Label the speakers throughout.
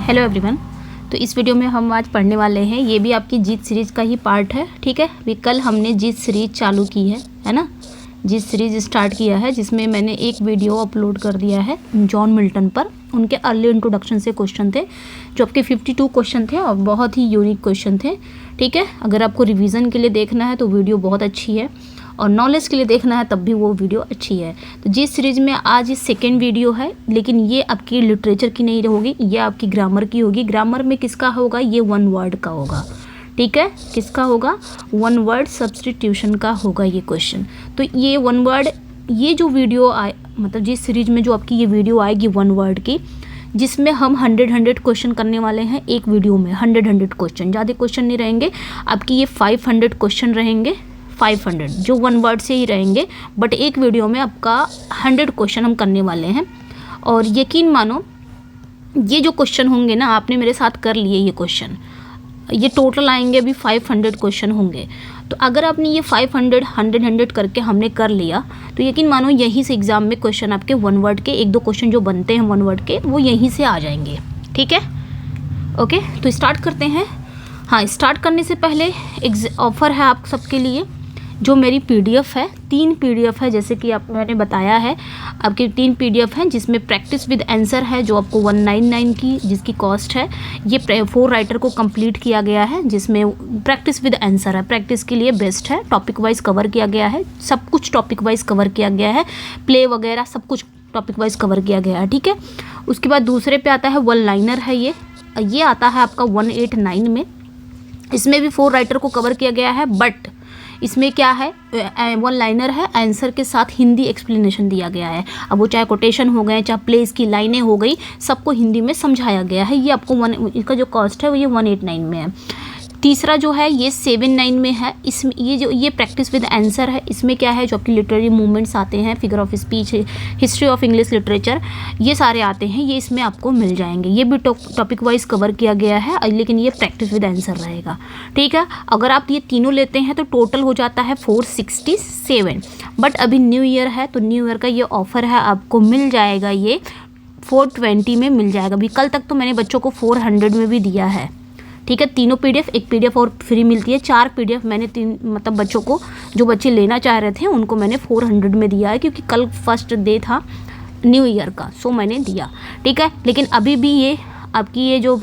Speaker 1: Hello everyone. तो इस video में हम आज पढ़ने वाले हैं, ये भी आपकी जीत सीरीज़ का ही पार्ट है। ठीक है, अभी कल हमने जीत सीरीज़ चालू की है ना। जीत सीरीज़ स्टार्ट किया है जिसमें मैंने एक वीडियो अपलोड कर दिया है जॉन मिल्टन पर। उनके अर्ली इंट्रोडक्शन से क्वेश्चन थे जो आपके 52 क्वेश्चन थे और बहुत ही यूनिक क्वेश्चन थे। ठीक है, अगर आपको रिवीजन के लिए देखना है तो वीडियो बहुत अच्छी है और नॉलेज के लिए देखना है तब भी वो वीडियो अच्छी है। तो जिस सीरीज़ में आज सेकेंड वीडियो है, लेकिन ये आपकी लिटरेचर की नहीं होगी, ये आपकी ग्रामर की होगी। ग्रामर में किसका होगा? ये वन वर्ड का होगा। ठीक है, किसका होगा? वन वर्ड सब्स्टिट्यूशन का होगा ये क्वेश्चन। तो ये वन वर्ड, ये जो वीडियो आए मतलब जिस सीरीज में जो आपकी ये वीडियो आएगी वन वर्ड की, जिसमें हम 100 क्वेश्चन करने वाले हैं एक वीडियो में। 100 क्वेश्चन, ज़्यादा क्वेश्चन नहीं रहेंगे आपकी, ये 500 क्वेश्चन रहेंगे। 500 जो वन वर्ड से ही रहेंगे, बट एक वीडियो में आपका 100 क्वेश्चन हम करने वाले हैं। और यकीन मानो ये जो क्वेश्चन होंगे ना, आपने मेरे साथ कर लिए ये क्वेश्चन, ये टोटल आएंगे अभी 500 क्वेश्चन होंगे। तो अगर आपने ये 500 100 करके हमने कर लिया तो यकीन मानो यहीं से एग्ज़ाम में क्वेश्चन आपके वन वर्ड के, एक दो क्वेश्चन जो बनते हैं वन वर्ड के, वो यहीं से आ जाएंगे। ठीक है, ओके। तो स्टार्ट करते हैं। हाँ, स्टार्ट करने से पहले एक ऑफ़र है आप सबके लिए। जो मेरी पीडीएफ है, 3 पीडीएफ है, जैसे कि आप मैंने बताया है, आपकी 3 पीडीएफ हैं जिसमें प्रैक्टिस विद आंसर है जो आपको 199 की जिसकी कॉस्ट है। ये 4 राइटर को कंप्लीट किया गया है जिसमें प्रैक्टिस विद आंसर है, प्रैक्टिस के लिए बेस्ट है। टॉपिक वाइज कवर किया गया है, सब कुछ टॉपिक वाइज कवर किया गया है, प्ले वगैरह सब कुछ टॉपिक वाइज कवर किया गया है। ठीक है, उसके बाद दूसरे पे आता है वन लाइनर है। ये आता है आपका 189 में। इसमें भी 4 राइटर को कवर किया गया है, बट इसमें क्या है, वन लाइनर है, आंसर के साथ हिंदी एक्सप्लेनेशन दिया गया है। अब वो चाहे कोटेशन हो गए, चाहे प्लेस की लाइनें हो गई, सबको हिंदी में समझाया गया है। ये आपको इसका जो कॉस्ट है वो ये 189 में है। तीसरा जो है ये 79 में है। इसमें ये प्रैक्टिस विद आंसर है। इसमें क्या है, जो आपकी लिटरेरी मूवमेंट्स आते हैं, figure of speech, history of English literature, ये सारे आते हैं, ये इसमें आपको मिल जाएंगे। ये भी टॉपिक वाइज कवर किया गया है, लेकिन ये प्रैक्टिस विद आंसर रहेगा। ठीक है, अगर आप ये तीनों लेते हैं तो टोटल हो जाता है 467। बट अभी न्यू ईयर है तो न्यू ईयर का ये ऑफ़र है, आपको मिल जाएगा ये 420 में मिल जाएगा। अभी कल तक तो मैंने बच्चों को 400 में भी दिया है। ठीक है, तीनों पीडीएफ, एक पीडीएफ और फ्री मिलती है। 4 पीडीएफ मैंने मतलब बच्चों को, जो बच्चे लेना चाह रहे थे उनको मैंने 400 में दिया है, क्योंकि कल फर्स्ट डे था न्यू ईयर का, सो मैंने दिया। ठीक है, लेकिन अभी भी ये आपकी ये जो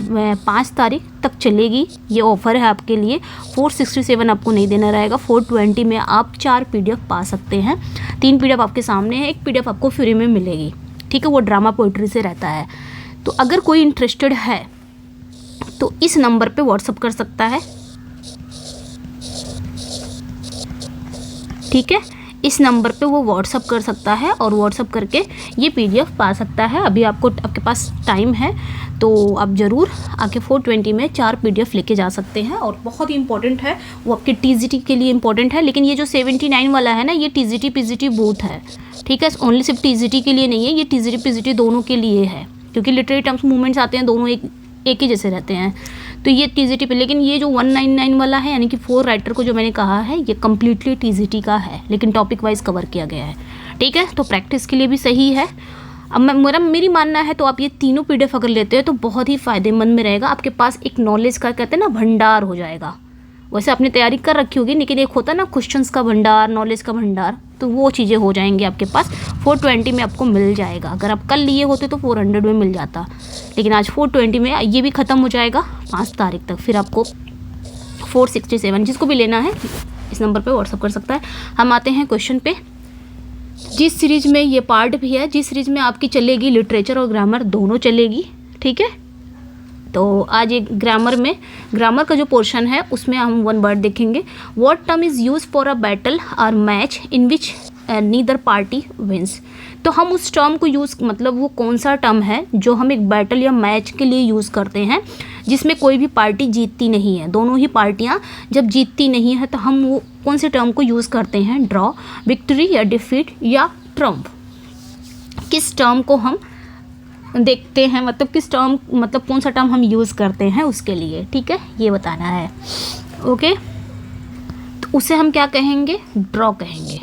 Speaker 1: 5 तारीख तक चलेगी, ये ऑफ़र है आपके लिए। 467 आपको नहीं देना रहेगा, 420 में आप 4 पीडीएफ पा सकते हैं। 3 पीडीएफ आपके सामने है, एक पीडीएफ आपको फ्री में मिलेगी। ठीक है, वो ड्रामा पोइट्री से रहता है। तो अगर कोई इंटरेस्टेड है तो इस नंबर पे व्हाट्सअप कर सकता है। ठीक है, इस नंबर पे वो व्हाट्सअप कर सकता है और व्हाट्सअप करके ये पीडीएफ पा सकता है। अभी आपके पास टाइम है तो आप ज़रूर आके 420 में 4 पीडीएफ लेके जा सकते हैं। और बहुत ही इंपॉर्टेंट है, वो आपके टीजीटी के लिए इंपॉर्टेंट है। लेकिन ये जो 79 वाला है ना, ये टीजीटी पीजीटी बोथ है। ठीक है, ओनली सिर्फ टीजीटी के लिए नहीं है, ये टीजीटी पीजीटी दोनों के लिए है, क्योंकि लिटरेरी टर्म्स मूवमेंट्स आते हैं, दोनों एक ही जैसे रहते हैं। तो ये टीजीटी पे, लेकिन ये जो 199 वाला है, यानी कि 4 राइटर को जो मैंने कहा है, ये कम्प्लीटली टीजीटी का है, लेकिन टॉपिक वाइज कवर किया गया है। ठीक है, तो प्रैक्टिस के लिए भी सही है। अब मेरी मानना है तो आप ये तीनों पीडीएफ अगर लेते हैं तो बहुत ही फ़ायदेमंद में रहेगा। आपके पास एक नॉलेज का, कहते हैं ना, भंडार हो जाएगा। वैसे आपने तैयारी कर रखी होगी, लेकिन एक होता है ना क्वेश्चंस का भंडार, नॉलेज का भंडार, तो वो चीज़ें हो जाएंगी आपके पास। 420 में आपको मिल जाएगा। अगर आप कल लिए होते तो 400 में मिल जाता, लेकिन आज 420 में ये भी ख़त्म हो जाएगा 5 तारीख तक। फिर आपको 467, जिसको भी लेना है इस नंबर पे व्हाट्सअप कर सकता है। हम आते हैं क्वेश्चन पे। जिस सीरीज़ में ये पार्ट भी है, जिस सीरीज़ में आपकी चलेगी लिटरेचर और ग्रामर दोनों चलेगी। ठीक है, तो आज एक ग्रामर का जो पोर्शन है उसमें हम वन वर्ड देखेंगे। What term is use for a battle और match in which neither party wins. तो हम उस टर्म को यूज़, मतलब वो कौन सा टर्म है जो हम एक बैटल या मैच के लिए यूज़ करते हैं जिसमें कोई भी पार्टी जीतती नहीं है, दोनों ही पार्टियां जब जीतती नहीं है तो हम वो कौन से टर्म को यूज़ करते हैं? ड्रॉ, विक्ट्री या डिफीट या ट्रम्प। किस टर्म को हम देखते हैं, मतलब किस टर्म, मतलब कौन सा टर्म हम यूज़ करते हैं उसके लिए। ठीक है, ये बताना है। ओके, तो उसे हम क्या कहेंगे? ड्रॉ कहेंगे।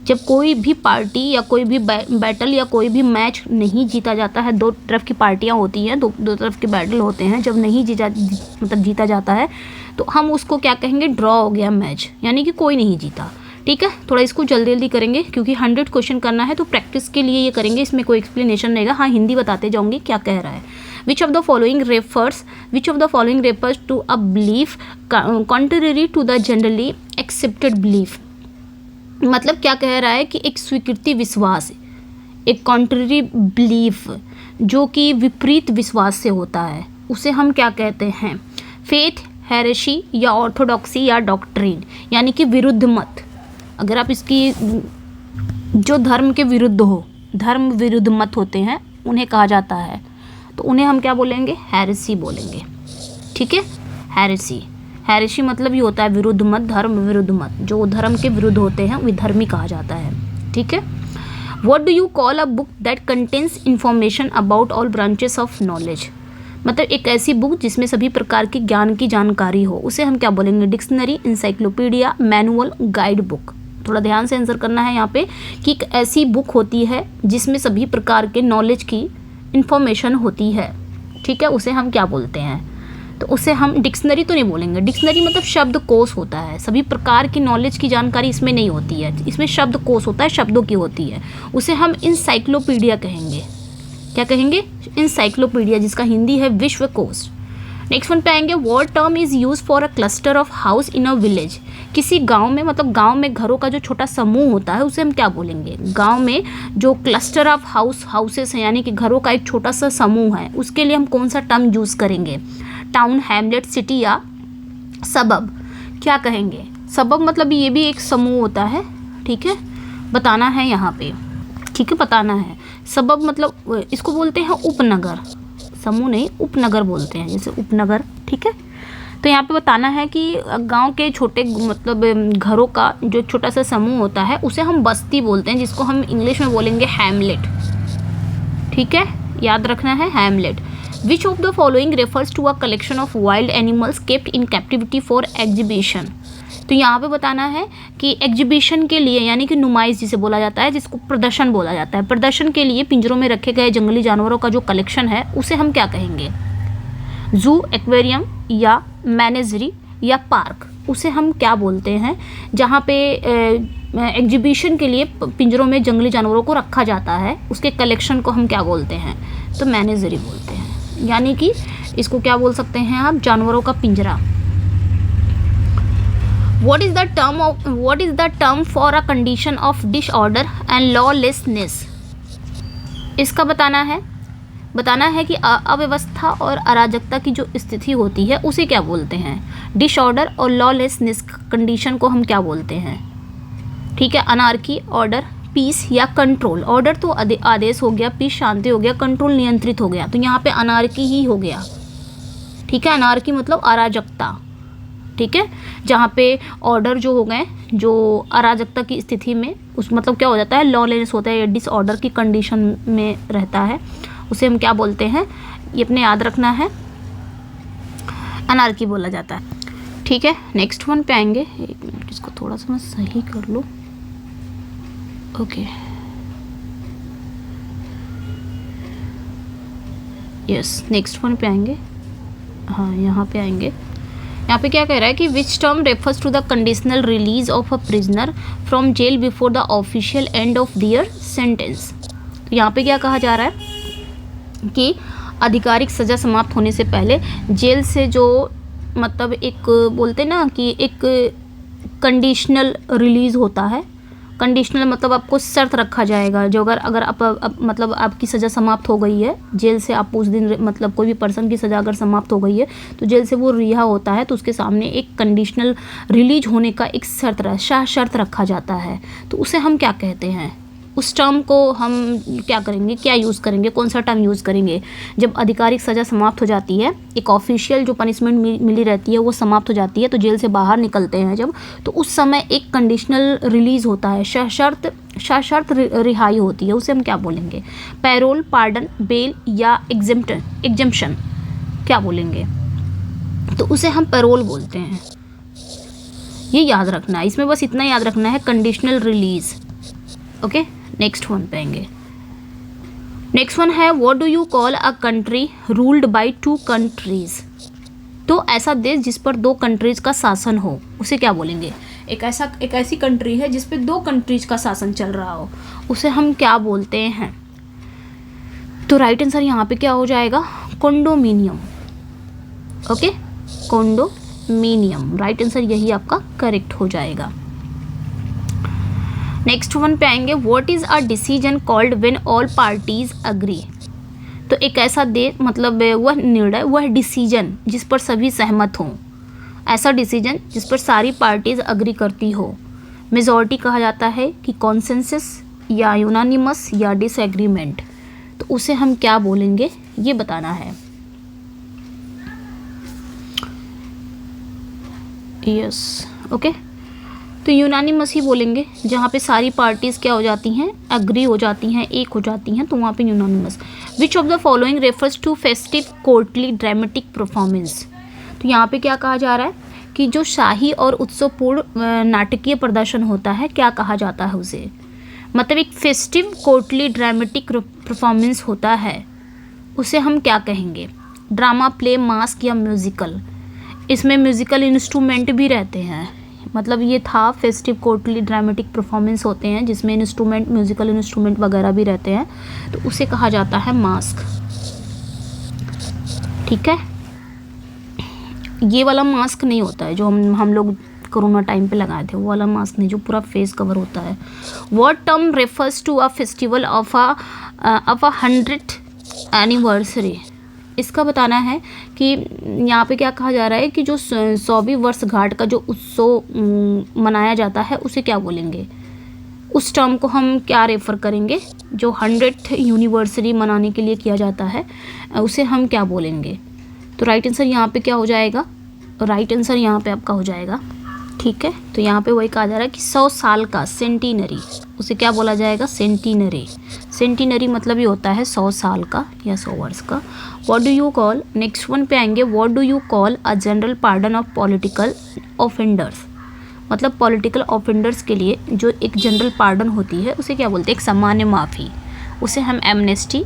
Speaker 1: जब कोई भी पार्टी या कोई भी बैटल या कोई भी मैच नहीं जीता जाता है, दो तरफ की पार्टियां होती हैं, दो तरफ के बैटल होते हैं, जब नहीं जीता जाता है तो हम उसको क्या कहेंगे, ड्रॉ हो गया मैच, यानी कि कोई नहीं जीता। ठीक है, थोड़ा इसको जल्दी जल्दी करेंगे क्योंकि 100 क्वेश्चन करना है, तो प्रैक्टिस के लिए ये करेंगे, इसमें कोई एक्सप्लेनेशन रहेगा। हाँ, हिंदी बताते जाऊँगी क्या कह रहा है। Which of the following refers to a belief contrary to the generally accepted belief? मतलब क्या कह रहा है कि एक स्वीकृति विश्वास, एक कॉन्ट्ररी बिलीफ जो कि विपरीत विश्वास से होता है, उसे हम क्या कहते हैं, फेथ, हेरेसी या ऑर्थोडॉक्सी या डॉक्ट्रिन, यानी कि विरुद्ध मत। अगर आप इसकी जो धर्म के विरुद्ध हो, धर्म विरुद्ध मत होते हैं, उन्हें कहा जाता है, तो उन्हें हम क्या बोलेंगे, हेरेसी बोलेंगे। ठीक है, हेरेसी मतलब ये होता है विरुद्ध मत, धर्म विरुद्ध मत, जो धर्म के विरुद्ध होते हैं विधर्मी कहा जाता है। ठीक है, what do you call a book that contains information about all branches of knowledge? मतलब एक ऐसी बुक जिसमें सभी प्रकार के ज्ञान की जानकारी हो, उसे हम क्या बोलेंगे, dictionary, encyclopedia, manual, guide book. थोड़ा ध्यान से आंसर करना है यहाँ पे कि एक ऐसी बुक होती है जिसमें सभी प्रकार के नॉलेज की इंफॉर्मेशन होती है। ठीक है, उसे हम क्या बोलते हैं, तो उसे हम डिक्शनरी तो नहीं बोलेंगे। डिक्शनरी मतलब शब्दकोश होता है, सभी प्रकार की नॉलेज की जानकारी इसमें नहीं होती है, इसमें शब्दकोश होता है, शब्दों की होती है, उसे हम इंसाइक्लोपीडिया कहेंगे। क्या कहेंगे, इंसाइक्लोपीडिया, जिसका हिंदी है विश्वकोश। नेक्स्ट वन पे आएंगे, what term is use for a cluster of house in a village? किसी गांव में, मतलब गांव में घरों का जो छोटा समूह होता है, उसे हम क्या बोलेंगे, गांव में जो क्लस्टर ऑफ हाउसेस हैं, यानी कि घरों का एक छोटा सा समूह है, उसके लिए हम कौन सा टर्म यूज़ करेंगे, टाउन, हैमलेट, सिटी या सबब? क्या कहेंगे, सबब मतलब ये भी एक समूह होता है। ठीक है, बताना है यहाँ पे। ठीक है, बताना है। सबब मतलब इसको बोलते हैं उपनगर, समूह नहीं, उपनगर बोलते हैं, जैसे उपनगर। ठीक है, तो यहाँ पे बताना है कि गांव के छोटे मतलब घरों का जो छोटा सा समूह होता है, उसे हम बस्ती बोलते हैं, जिसको हम इंग्लिश में बोलेंगे हैमलेट। ठीक है, याद रखना है, hamlet. Which of the following refers to a collection of wild animals kept in captivity for exhibition? तो यहाँ पे बताना है कि एग्जीबिशन के लिए, यानी कि नुमाइश जिसे बोला जाता है, जिसको प्रदर्शन बोला जाता है, प्रदर्शन के लिए पिंजरों में रखे गए जंगली जानवरों का जो कलेक्शन है, उसे हम क्या कहेंगे, जू, एक्वेरियम या मैनेजरी या पार्क? उसे हम क्या बोलते हैं, जहाँ पे एग्जीबिशन के लिए पिंजरों में जंगली जानवरों को रखा जाता है, उसके कलेक्शन को हम क्या बोलते हैं, तो मैनेजरी बोलते हैं, यानी कि इसको क्या बोल सकते हैं आप, जानवरों का पिंजरा। What is the term for a condition of disorder and lawlessness? इसका बताना है कि अव्यवस्था और अराजकता की जो स्थिति होती है, उसे क्या बोलते हैं, डिसऑर्डर, और लॉलेसनेस कंडीशन को हम क्या बोलते हैं। ठीक है, अनार्की, ऑर्डर, पीस या कंट्रोल। ऑर्डर तो आदेश हो गया, पीस शांति हो गया, कंट्रोल नियंत्रित हो गया, तो यहाँ पे अनार्की ही हो गया। ठीक है, अनार्की मतलब अराजकता। ठीक है, जहाँ पे ऑर्डर जो हो गए, जो अराजकता की स्थिति में, उस मतलब क्या हो जाता है, लॉलेस होता है, या डिसऑर्डर की कंडीशन में रहता है, उसे हम क्या बोलते हैं, ये अपने याद रखना है, अनार्की बोला जाता है। ठीक है, नेक्स्ट वन पे आएंगे, एक मिनट इसको थोड़ा सा मैं सही कर लूँ। ओके, यस, नेक्स्ट वन पे आएंगे। हाँ, यहाँ पे आएंगे। यहाँ पे क्या कह रहा है कि which term refers to the conditional release of a prisoner from jail before the official end of their sentence? तो यहाँ पे क्या कहा जा रहा है कि आधिकारिक सज़ा समाप्त होने से पहले जेल से जो मतलब एक बोलते ना कि एक कंडीशनल रिलीज़ होता है। कंडीशनल मतलब आपको शर्त रखा जाएगा, जो अगर आप मतलब आपकी सज़ा समाप्त हो गई है जेल से, आप उस दिन मतलब कोई भी पर्सन की सज़ा अगर समाप्त हो गई है तो जेल से वो रिहा होता है, तो उसके सामने एक कंडीशनल रिलीज होने का एक शर्त रखा जाता है, तो उसे हम क्या कहते हैं, उस टर्म को हम क्या करेंगे, क्या यूज़ करेंगे, कौन सा टर्म यूज़ करेंगे? जब आधिकारिक सज़ा समाप्त हो जाती है, एक ऑफिशियल जो पनिशमेंट मिली रहती है वो समाप्त हो जाती है, तो जेल से बाहर निकलते हैं जब, तो उस समय एक कंडीशनल रिलीज़ होता है, सशर्त रिहाई होती है, उसे हम क्या बोलेंगे? पैरोल, पार्डन, बेल या एग्जेम्पशन क्या बोलेंगे? तो उसे हम पैरोल बोलते हैं। ये याद रखना है, इसमें बस इतना याद रखना है, conditional release. Okay, next one पे आएंगे। नेक्स्ट वन है what do you call a country ruled by two countries. तो ऐसा देश जिस पर दो कंट्रीज का शासन हो उसे क्या बोलेंगे? एक ऐसी कंट्री है जिस पे दो कंट्रीज का शासन चल रहा हो, उसे हम क्या बोलते हैं? तो राइट आंसर यहाँ पे क्या हो जाएगा? Condominium. Okay, condominium right answer यही आपका करेक्ट हो जाएगा। नेक्स्ट वन पे आएंगे what is a decision called when all parties agree. तो एक ऐसा मतलब वह निर्णय, वह डिसीजन जिस पर सभी सहमत हों, ऐसा डिसीजन जिस पर सारी पार्टीज अग्री करती हो, मेजॉरिटी कहा जाता है कि कॉन्सेंसस या यूनानिमस या डिसएग्रीमेंट। तो उसे हम क्या बोलेंगे ये बताना है। यस, ओके, तो यूनानिमस ही बोलेंगे, जहाँ पे सारी पार्टीज़ क्या हो जाती हैं, अग्री हो जाती हैं, एक हो जाती हैं, तो वहाँ पे unanimous. Which of the following refers to festive courtly dramatic performance. तो यहाँ पे क्या कहा जा रहा है कि जो शाही और उत्सवपूर्ण नाटकीय प्रदर्शन होता है, क्या कहा जाता है उसे? मतलब एक फेस्टिव कोर्टली ड्रामेटिक परफॉर्मेंस होता है, उसे हम क्या कहेंगे? ड्रामा, प्ले, मास्क या म्यूज़िकल। इसमें म्यूज़िकल इंस्ट्रूमेंट भी रहते हैं, मतलब ये था फेस्टिव कोर्टली ड्रामेटिक परफॉर्मेंस होते हैं जिसमें इंस्ट्रूमेंट, म्यूज़िकल इंस्ट्रूमेंट वगैरह भी रहते हैं, तो उसे कहा जाता है मास्क। ठीक है, ये वाला मास्क नहीं होता है जो हम लोग कोरोना टाइम पे लगाए थे, वो वाला मास्क नहीं जो पूरा फेस कवर होता है। What term refers to a festival of a 100th anniversary. इसका बताना है कि यहाँ पे क्या कहा जा रहा है कि जो 100वीं वर्षगांठ का जो उत्सव मनाया जाता है उसे क्या बोलेंगे? उस टर्म को हम क्या रेफ़र करेंगे? जो 100th यूनिवर्सरी मनाने के लिए किया जाता है उसे हम क्या बोलेंगे? तो राइट आंसर यहाँ पे क्या हो जाएगा? राइट आंसर यहाँ पे आपका हो जाएगा, ठीक है। तो यहाँ पे वही कहा जा रहा है कि 100 साल का सेंटिनरी, उसे क्या बोला जाएगा? सेंटिनरी। सेंटिनरी मतलब ये होता है 100 साल का या 100 वर्ष का। What do you call, next one पे आएंगे, what do you call a general pardon of political offenders. मतलब पॉलिटिकल ऑफेंडर्स के लिए जो एक जनरल पार्डन होती है उसे क्या बोलते हैं? एक सामान्य माफ़ी। उसे हम एमनेस्टी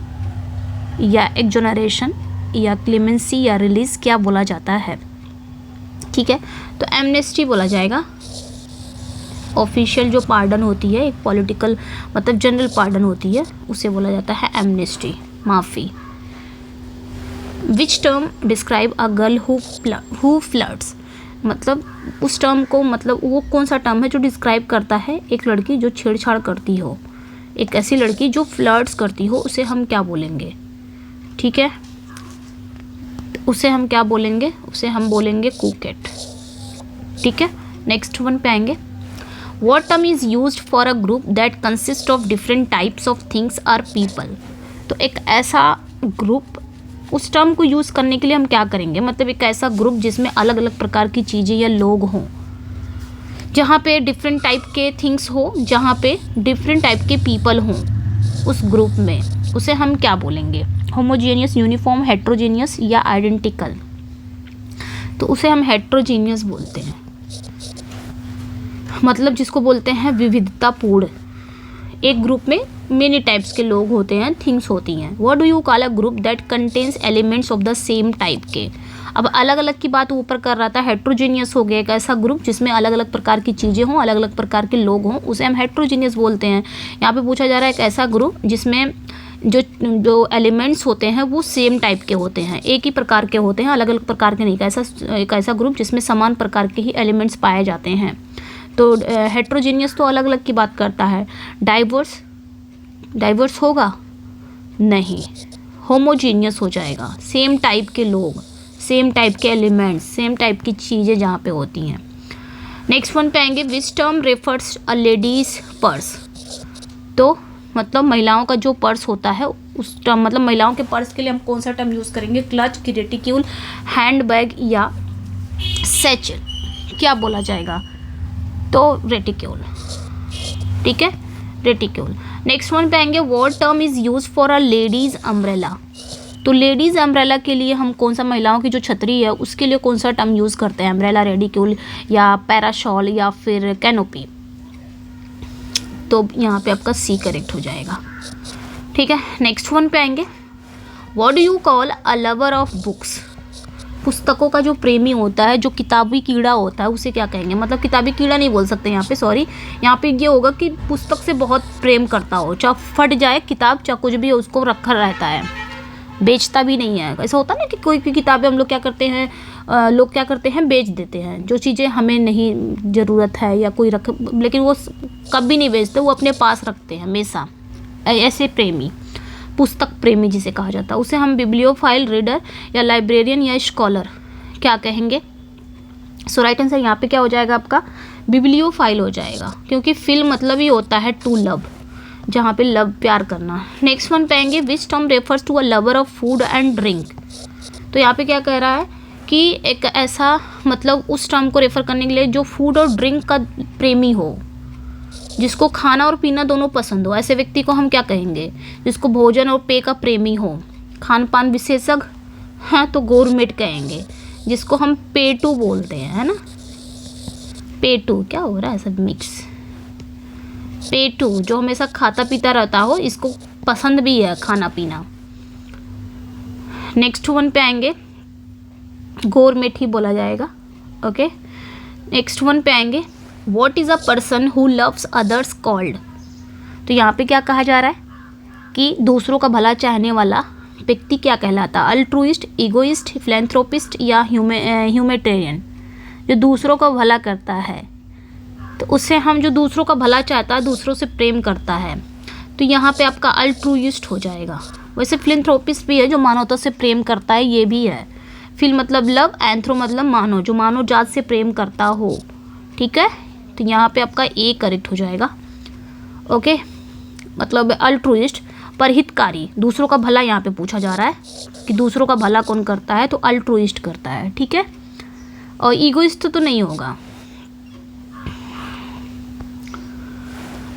Speaker 1: या एक्सोनरेशन या क्लेमेंसी या रिलीज़ क्या बोला जाता है? ठीक है, तो एमनेस्टी बोला जाएगा। ऑफिशियल जो पार्डन होती है, एक पॉलिटिकल मतलब जनरल पार्डन होती है, उसे बोला जाता है एमनेस्टी, माफ़ी। विच term describe a girl who flirts. मतलब उस टर्म को, मतलब वो कौन सा टर्म है जो डिस्क्राइब करता है एक लड़की जो छेड़छाड़ करती हो, एक ऐसी लड़की जो फ्लर्ट्स करती हो, उसे हम क्या बोलेंगे? ठीक है, उसे हम क्या बोलेंगे? उसे हम बोलेंगे कुकेट। ठीक है, नेक्स्ट वन पे आएंगे, what term is used for a group that consist of different types of things or people. तो एक ऐसा ग्रुप, उस टर्म को यूज़ करने के लिए हम क्या करेंगे? मतलब एक ऐसा ग्रुप जिसमें अलग अलग प्रकार की चीज़ें या लोग हों, जहाँ पे डिफरेंट टाइप के थिंग्स हो, जहाँ पे डिफरेंट टाइप के पीपल हों उस ग्रुप में, उसे हम क्या बोलेंगे? होमोजेनियस, यूनिफॉर्म, हेट्रोजेनियस या आइडेंटिकल। तो उसे हम हेट्रोजेनियस बोलते हैं, मतलब जिसको बोलते हैं विविधतापूर्ण। एक ग्रुप में मेनी टाइप्स के लोग होते हैं, थिंग्स होती हैं। What do you call a group that contains elements of the same type के। अब अलग अलग की बात ऊपर कर रहा था, हेट्रोजेनियस हो गया एक ऐसा ग्रुप जिसमें अलग अलग प्रकार की चीज़ें हों, अलग अलग प्रकार के लोग हों, उसे हम हेट्रोजेनियस बोलते हैं। यहाँ पे पूछा जा रहा है एक ऐसा ग्रुप जिसमें जो एलिमेंट्स होते हैं वो सेम टाइप के होते हैं, एक ही प्रकार के होते हैं, अलग अलग प्रकार के नहीं। एक ऐसा ग्रुप जिसमें समान प्रकार के ही एलिमेंट्स पाए जाते हैं। तो हेट्रोजेनियस तो अलग अलग की बात करता है। डाइवर्स होगा नहीं, होमोजेनियस हो जाएगा। सेम टाइप के लोग, सेम टाइप के एलिमेंट्स, सेम टाइप की चीज़ें जहाँ पे होती हैं। नेक्स्ट वन पे आएंगे, which term refers a ladies purse. तो मतलब महिलाओं का जो पर्स होता है उस टर्म, मतलब महिलाओं के पर्स के लिए हम कौन सा टर्म यूज़ करेंगे? क्लच, रेटिक्यूल, हैंड बैग या सैचल, क्या बोला जाएगा? तो रेटिक्यूल। ठीक है, रेटिक्यूल। नेक्स्ट वन पे आएंगे, what term is use for a ladies umbrella. तो लेडीज़ अम्ब्रेला के लिए हम कौन सा, महिलाओं की जो छतरी है उसके लिए कौन सा टर्म यूज़ करते हैं? अम्ब्रेला, रेटिक्यूल या पैराशॉल या फिर कैनोपी। तो यहाँ पे आपका सी करेक्ट हो जाएगा। ठीक है, नेक्स्ट वन पे आएंगे। What do you call a lover of books? पुस्तकों का जो प्रेमी होता है, जो किताबी कीड़ा होता है, उसे क्या कहेंगे? मतलब किताबी कीड़ा नहीं बोल सकते यहाँ पे, सॉरी, यहाँ पे ये होगा कि पुस्तक से बहुत प्रेम करता हो, चाहे फट जाए किताब, चाहे कुछ भी हो, उसको रखा रहता है, बेचता भी नहीं है। ऐसा होता है ना कि कोई किताबें हम लोग क्या करते हैं, लोग क्या करते हैं, बेच देते हैं, जो चीज़ें हमें नहीं ज़रूरत है या कोई रख, लेकिन वो कभी नहीं बेचते, वो अपने पास रखते हैं हमेशा। ऐसे प्रेमी, पुस्तक प्रेमी जिसे कहा जाता है, उसे हम बिब्लियोफाइल, रीडर या लाइब्रेरियन या स्कॉलर क्या कहेंगे? सो राइट आंसर यहाँ पे क्या हो जाएगा आपका? बिब्लियोफाइल हो जाएगा, क्योंकि फिल मतलब ही होता है टू लव, जहाँ पे लव प्यार करना। नेक्स्ट वन पे आएंगे। Which term refers to a lover of food and drink? तो यहाँ पे क्या कह रहा है कि एक ऐसा, मतलब उस टर्म को रेफर करने के लिए जो फूड और ड्रिंक का प्रेमी हो, जिसको खाना और पीना दोनों पसंद हो, ऐसे व्यक्ति को हम क्या कहेंगे? जिसको भोजन और पेय का प्रेमी हो, खान पान विशेषज्ञ, हाँ तो गोरमेट कहेंगे, जिसको हम पेटू बोलते हैं, है ना। पेटू क्या हो रहा है, सब मिक्स। पेटू जो हमेशा खाता पीता रहता हो, इसको पसंद भी है खाना पीना। नेक्स्ट वन पे आएंगे, गोरमेट ही बोला जाएगा। ओके, नेक्स्ट वन पे आएंगे। What is a person who loves others called? तो यहाँ पे क्या कहा जा रहा है कि दूसरों का भला चाहने वाला व्यक्ति क्या कहलाता है? अल्ट्रुइस्ट, इगोइस्ट, फिलैंथ्रोपिस्ट या ह्यूमैनिटेरियन? जो दूसरों का भला करता है, तो उससे हम, जो दूसरों का भला चाहता है, दूसरों से प्रेम करता है, तो यहाँ पे आपका अल्ट्रुइस्ट हो जाएगा। वैसे फिलैंथ्रोपिस्ट भी है, जो मानवता से प्रेम करता है, ये भी है। फिल मतलब लव, एंथ्रो मतलब मानव, जो मानव जात से प्रेम करता हो। ठीक है, तो यहाँ पे आपका ए करेक्ट हो जाएगा। ओके, मतलब अल्ट्रुइस्ट, परहितकारी, दूसरों का भला यहाँ पे पूछा जा रहा है कि दूसरों का भला कौन करता है, तो अल्ट्रुइस्ट करता है। ठीक है, और ईगोइस्ट तो नहीं होगा।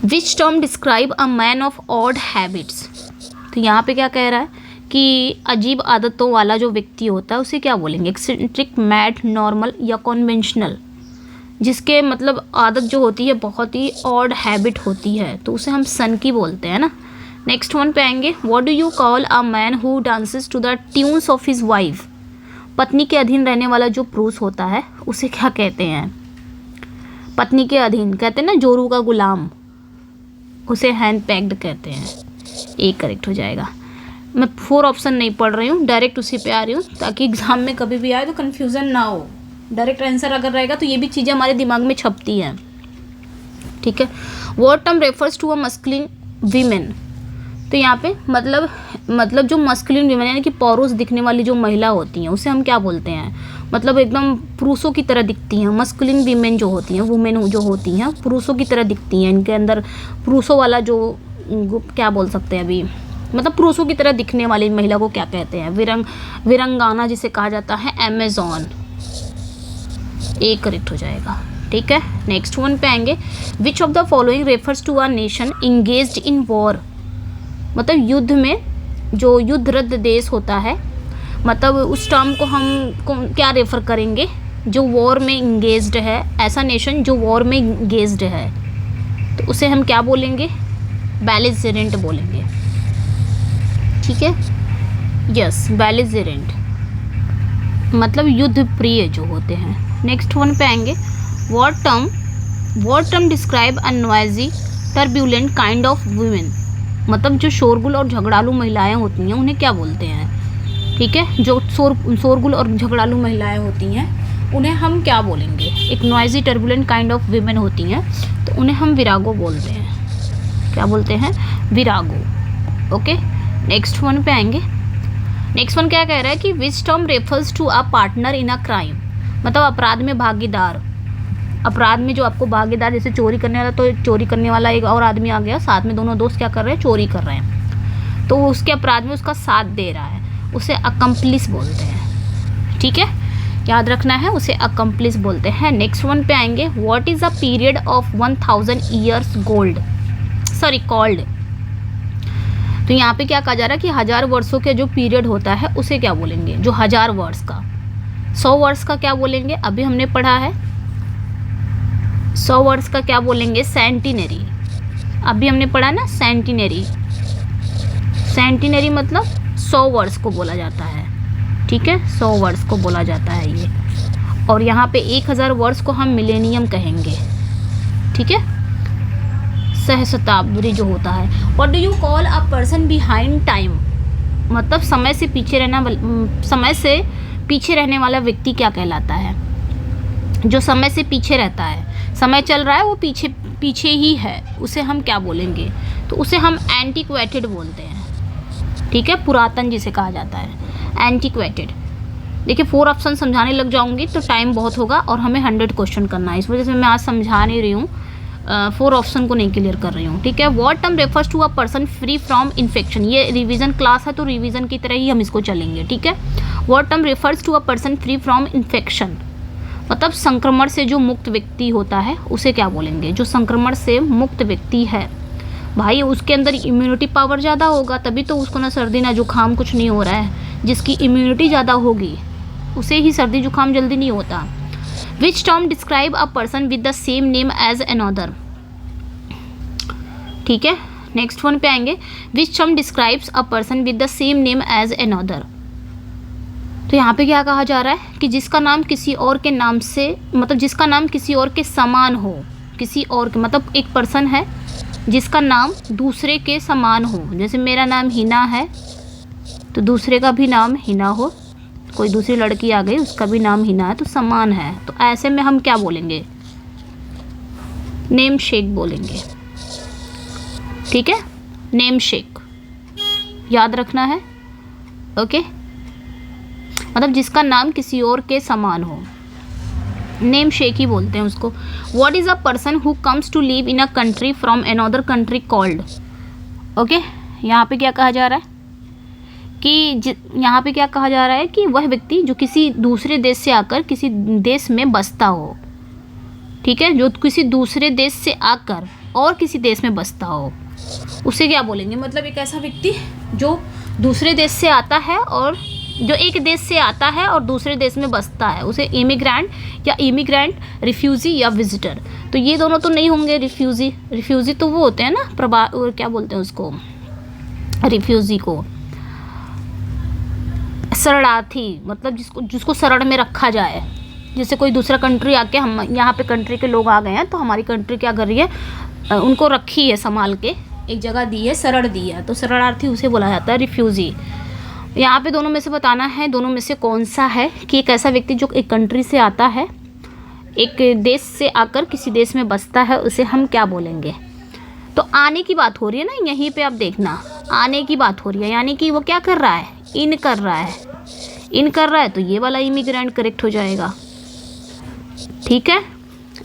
Speaker 1: विच term describe a man of odd habits? तो यहाँ पे क्या कह रहा है कि अजीब आदतों वाला जो व्यक्ति होता है, उसे क्या बोलेंगे? एक्सेंट्रिक, मैड, नॉर्मल या कॉन्वेंशनल? जिसके मतलब आदत जो होती है बहुत ही ऑड हैबिट होती है, तो उसे हम सनकी बोलते हैं ना। नेक्स्ट वन पे आएंगे। What do you call a man who dances to the tunes of his wife? पत्नी के अधीन रहने वाला जो पुरुष होता है, उसे क्या कहते हैं? पत्नी के अधीन कहते हैं ना, जोरू का गुलाम, उसे हैंड पैक्ड कहते हैं। एक करेक्ट हो जाएगा। मैं 4 ऑप्शन नहीं पढ़ रही हूँ, डायरेक्ट उसी पे आ रही हूँ, ताकि एग्जाम में कभी भी आए तो कन्फ्यूज़न ना हो। डायरेक्ट आंसर अगर रहेगा तो ये भी चीज़ें हमारे दिमाग में छपती हैं। ठीक है, what term refers to a masculine women? तो यहाँ पे मतलब जो मस्कुलिन वीमेन यानी कि पौरुष दिखने वाली जो महिला होती हैं, उसे हम क्या बोलते हैं? मतलब एकदम पुरुषों की तरह दिखती हैं। मस्कुलिन वीमेन जो होती हैं, वुमेन जो होती हैं, पुरुषों की तरह दिखती हैं। इनके अंदर पुरुषों वाला जो क्या बोल सकते हैं अभी, मतलब पुरुषों की तरह दिखने वाली महिला को क्या कहते हैं? वीरंगाना जिसे कहा जाता है, अमेजॉन। एक करेक्ट हो जाएगा। ठीक है, नेक्स्ट वन पे आएंगे। Which of the following refers to a nation engaged in war? मतलब युद्ध में, जो युद्धरत देश होता है, मतलब उस टर्म को हम क्या रेफर करेंगे? जो वॉर में इंगेज्ड है, ऐसा नेशन जो वॉर में इंगेज्ड है, तो उसे हम क्या बोलेंगे? बेलिजेरेंट बोलेंगे। ठीक है, यस, बेलिजेरेंट मतलब युद्ध प्रिय जो होते हैं। नेक्स्ट वन पे आएंगे। What term describe a noisy turbulent kind of women? मतलब जो शोरगुल और झगड़ालू महिलाएं होती हैं, उन्हें क्या बोलते हैं? ठीक है, जो शोरगुल और झगड़ालू महिलाएं होती हैं, उन्हें हम क्या बोलेंगे? एक noisy turbulent kind of women होती हैं, तो उन्हें हम विरागो बोलते हैं। क्या बोलते हैं? विरागो। ओके, नेक्स्ट वन पे आएंगे। नेक्स्ट वन क्या कह रहा है कि which term refers to a partner in a crime? मतलब अपराध में भागीदार। अपराध में जो आपको भागीदार, जैसे चोरी करने वाला, तो चोरी करने वाला एक और आदमी आ गया, साथ में दोनों दोस्त क्या कर रहे हैं? चोरी कर रहे हैं, तो उसके अपराध में उसका साथ दे रहा है, उसे अकम्प्लिस बोलते हैं। ठीक है, याद रखना है, उसे अकम्प्लिस बोलते हैं। नेक्स्ट वन पे आएंगे। What is a period of 1000 years called? तो यहाँ पे क्या कहा जा रहा है कि 1000 वर्षों के जो पीरियड होता है, उसे क्या बोलेंगे? जो 1000 वर्ष का। 100 वर्ष का क्या बोलेंगे? अभी हमने पढ़ा है 100 वर्ष का क्या बोलेंगे? सेंटिनरी। अभी हमने पढ़ा ना सेंटिनरी, सेंटिनरी मतलब 100 वर्ष को बोला जाता है, ठीक है, 100 वर्ष को बोला जाता है ये। और यहाँ पे 1000 वर्ष को हम मिलेनियम कहेंगे, ठीक है, सहस्त्राब्दी जो होता है। What do you call a person behind time, मतलब समय से पीछे रहने वाला व्यक्ति क्या कहलाता है? जो समय से पीछे रहता है, समय चल रहा है वो पीछे ही है, उसे हम क्या बोलेंगे? तो उसे हम एंटीक्वेटेड बोलते हैं, ठीक है, पुरातन जिसे कहा जाता है, एंटीक्वेटेड। देखिए 4 ऑप्शन समझाने लग जाऊंगी तो टाइम बहुत होगा और हमें 100 क्वेश्चन करना है, इस वजह से मैं आज समझा नहीं रही हूँ, 4 ऑप्शन को नहीं क्लियर कर रही हूँ, ठीक है। What term refers to a person free from infection, ये रिवीजन क्लास है तो रिवीजन की तरह ही हम इसको चलेंगे, ठीक है। What term refers to a person free from infection, मतलब संक्रमण से जो मुक्त व्यक्ति होता है उसे क्या बोलेंगे? जो संक्रमण से मुक्त व्यक्ति है भाई, उसके अंदर इम्यूनिटी पावर ज़्यादा होगा, तभी तो उसको ना सर्दी ना जुकाम कुछ नहीं हो रहा है। जिसकी इम्यूनिटी ज़्यादा होगी उसे ही सर्दी जुकाम जल्दी नहीं होता। Which term describe a person with the same name as another, ठीक है। नेक्स्ट वन पे आएंगे, which term describes a person with the same name as another. तो यहाँ पे क्या कहा जा रहा है कि जिसका नाम किसी और के नाम से, मतलब जिसका नाम किसी और के समान हो, किसी और के, मतलब एक पर्सन है जिसका नाम दूसरे के समान हो। जैसे मेरा नाम हिना है तो दूसरे का भी नाम हिना हो, कोई दूसरी लड़की आ गई उसका भी नाम हिना है तो समान है, तो ऐसे में हम क्या बोलेंगे? नेम शेक बोलेंगे, ठीक है, नेम शेक याद रखना है, ओके। मतलब जिसका नाम किसी और के समान हो, नेम शेक ही बोलते हैं उसको। What is a person who comes to live in a country from another country called, okay. यहाँ पे क्या कहा जा रहा है कि यहाँ पे क्या कहा जा रहा है कि वह व्यक्ति जो किसी दूसरे देश से आकर किसी देश में बसता हो, ठीक है, जो किसी दूसरे देश से आकर और किसी देश में बसता हो उसे क्या बोलेंगे? मतलब एक ऐसा व्यक्ति जो दूसरे देश से आता है और जो एक देश से आता है और दूसरे देश में बसता है उसे इमिग्रेंट या इमिग्रेंट, रिफ्यूजी या विजिटर। तो ये दोनों तो नहीं होंगे। रिफ्यूजी तो वो होते हैं ना, क्या बोलते हैं उसको, रिफ्यूजी को शरणार्थी, मतलब जिसको शरण में रखा जाए। जैसे कोई दूसरा कंट्री आके, हम यहाँ पे कंट्री के लोग आ गए हैं तो हमारी कंट्री क्या कर रही है, उनको रखी है संभाल के, एक जगह दी है, शरण दी है, तो शरणार्थी उसे बोला जाता है, रिफ्यूजी। यहाँ पे दोनों में से बताना है, दोनों में से कौन सा है कि एक ऐसा व्यक्ति जो एक कंट्री से आता है, एक देश से आकर किसी देश में बसता है, उसे हम क्या बोलेंगे? तो आने की बात हो रही है ना, यहीं पे आप देखना, आने की बात हो रही है, यानी कि वो क्या कर रहा है? इन कर रहा है, इन कर रहा है, तो ये वाला इमिग्रेंट करेक्ट हो जाएगा, ठीक है।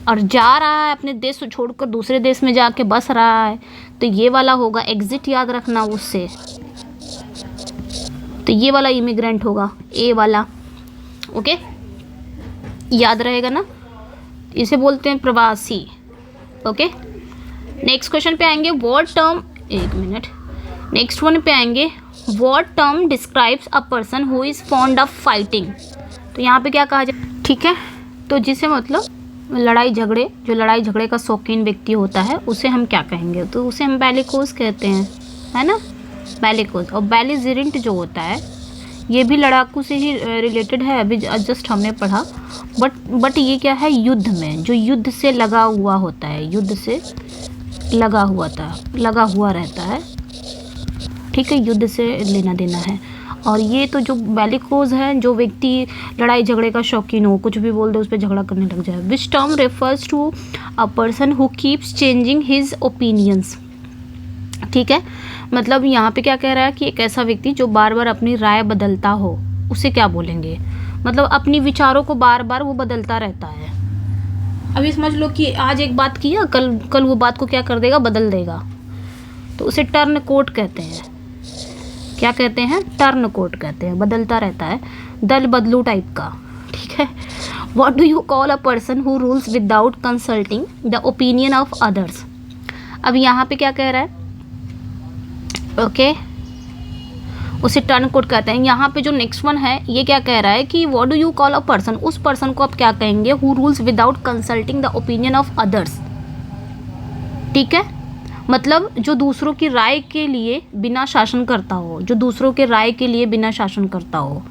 Speaker 1: और जा रहा है, अपने देश को छोड़कर दूसरे देश में जाके बस रहा है, तो ये वाला होगा एग्जिट, याद रखना उससे, तो ये वाला इमिग्रेंट होगा, ए वाला, ओके, याद रहेगा ना, इसे बोलते हैं प्रवासी, ओके। नेक्स्ट क्वेश्चन पे आएंगे, व्हाट टर्म, एक मिनट, नेक्स्ट वन पे आएंगे, what term describes a person who is fond of fighting. तो यहाँ पे क्या कहा जाए, ठीक है, तो जिसे मतलब लड़ाई झगड़े, जो लड़ाई झगड़े का शौकीन व्यक्ति होता है उसे हम क्या कहेंगे? तो उसे हम बेलिकोस कहते हैं, है ना, बेलिकोस। और बेलिजेरेंट जो होता है ये भी लड़ाकू से ही रिलेटेड है, अभी जस्ट हमने पढ़ा, बट ये क्या है, युद्ध में, जो युद्ध से लगा हुआ होता है, युद्ध से लगा हुआ रहता है, ठीक है, युद्ध से लेना देना है। और ये तो जो बेलिकोस है, जो व्यक्ति लड़ाई झगड़े का शौकीन हो, कुछ भी बोल दे उस पर झगड़ा करने लग जाए। Which term refers to a person who keeps changing his opinions, ठीक है, मतलब यहाँ पे क्या कह रहा है कि एक ऐसा व्यक्ति जो बार बार अपनी राय बदलता हो उसे क्या बोलेंगे? मतलब अपनी विचारों को बार बार वो बदलता रहता है। अभी समझ लो कि आज एक बात किया, कल वो बात को क्या कर देगा, बदल देगा, तो उसे टर्न कोट कहते हैं। क्या कहते हैं? टर्न कोट कहते हैं, बदलता रहता है, दल बदलू टाइप का, ठीक है। What do you call a person who rules without consulting the opinion of others. अब यहाँ पे क्या कह रहा है, ओके, उसे टर्न कोट कहते हैं। यहाँ पे जो नेक्स्ट वन है ये क्या कह रहा है कि what do you call a person, उस पर्सन को आप क्या कहेंगे, who rules without consulting the opinion of others, ठीक है। मतलब जो दूसरों की राय के लिए बिना शासन करता हो, जो दूसरों के राय के लिए बिना शासन करता हो।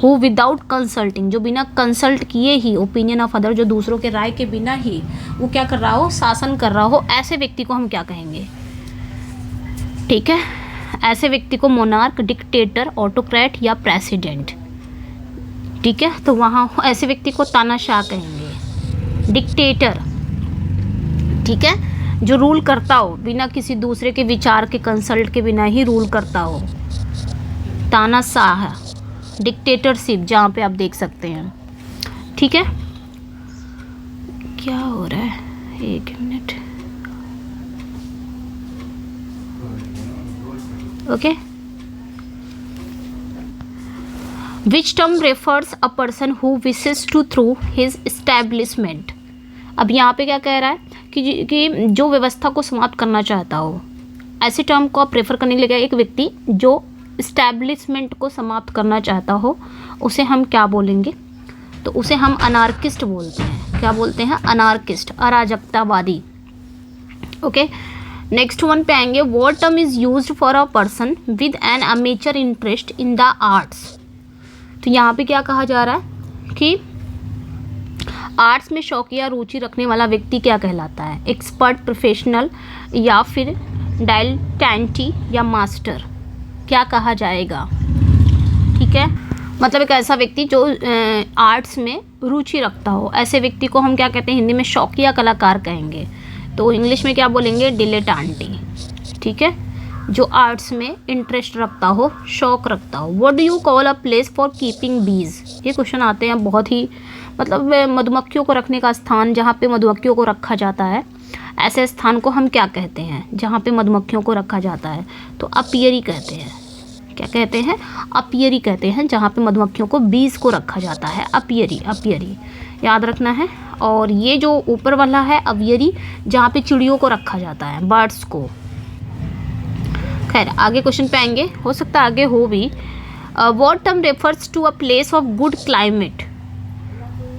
Speaker 1: हु विदाउट कंसल्टिंग, जो बिना कंसल्ट किए ही, ओपिनियन ऑफ अदर, जो दूसरों के राय के बिना ही वो क्या कर रहा हो, शासन कर रहा हो, ऐसे व्यक्ति को हम क्या कहेंगे, ठीक है। ऐसे व्यक्ति को मोनार्क, डिक्टेटर, ऑटोक्रेट या प्रेसिडेंट, ठीक है। तो वहाँ ऐसे व्यक्ति को तानाशाह कहेंगे, डिक्टेटर, ठीक है, जो रूल करता हो बिना किसी दूसरे के विचार के, कंसल्ट के बिना ही रूल करता हो, तानाशाह, डिक्टेटरशिप, जहाँ पे आप देख सकते हैं, ठीक है। क्या हो रहा है, एक minute, okay. Which term refers a person who wishes to throw his establishment. अब यहाँ पे क्या कह रहा है कि जो व्यवस्था को समाप्त करना चाहता हो, ऐसे टर्म को आप प्रेफर करने लगे। एक व्यक्ति जो एस्टैब्लिशमेंट को समाप्त करना चाहता हो, उसे हम क्या बोलेंगे, तो उसे हम अनार्किस्ट बोलते हैं। क्या बोलते हैं, अनार्किस्ट, अराजकतावादी, ओके। नेक्स्ट वन पे आएंगे, what term is used for a person with an amateur interest in the arts. तो यहाँ पे क्या कहा जा रहा है कि आर्ट्स में शौकिया रुचि रखने वाला व्यक्ति क्या कहलाता है, एक्सपर्ट, प्रोफेशनल या फिर डाइलेंटेंटी या मास्टर, क्या कहा जाएगा, ठीक है। मतलब एक ऐसा व्यक्ति जो आर्ट्स में रुचि रखता हो, ऐसे व्यक्ति को हम क्या कहते हैं, हिंदी में शौकिया कलाकार कहेंगे, तो इंग्लिश में क्या बोलेंगे, डिलेटेंटी, ठीक है। जो आर्ट्स में इंटरेस्ट रखता हो, शौक रखता हो। What do you call a place for keeping बीज। ये क्वेश्चन आते हैं बहुत ही, मतलब मधुमक्खियों को रखने का स्थान, जहाँ पे मधुमक्खियों को रखा जाता है, ऐसे स्थान को हम क्या कहते हैं, जहाँ पे मधुमक्खियों को रखा जाता है, तो अपियरी कहते हैं। क्या कहते हैं, अपियरी कहते हैं, जहाँ पे मधुमक्खियों को बीज को रखा जाता है, अपियरी, अपियरी याद रखना है। और ये जो ऊपर वाला है अवियरी, जहाँ पे चिड़ियों को रखा जाता है, बर्ड्स को। खैर आगे क्वेश्चन पे आएंगे, हो सकता है आगे हो भी। What term refers to a place of good climate.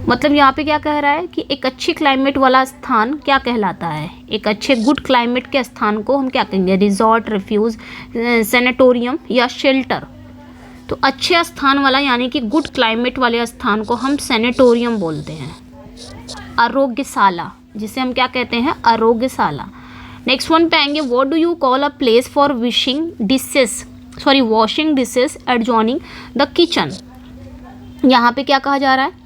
Speaker 1: मतलब यहाँ पे क्या कह रहा है कि एक अच्छी क्लाइमेट वाला स्थान क्या कहलाता है, एक अच्छे गुड क्लाइमेट के स्थान को हम क्या कहेंगे, रिजॉर्ट, रिफ्यूज, सैनिटोरियम या शेल्टर। तो अच्छे स्थान वाला यानी कि गुड क्लाइमेट वाले स्थान को हम सैनिटोरियम बोलते हैं, आरोग्यशाला, जिसे हम क्या कहते हैं, आरोग्यशाला। नेक्स्ट वन पे आएंगे, what do you call a place for washing dishes adjoining the kitchen. यहाँ पे क्या कहा जा रहा है,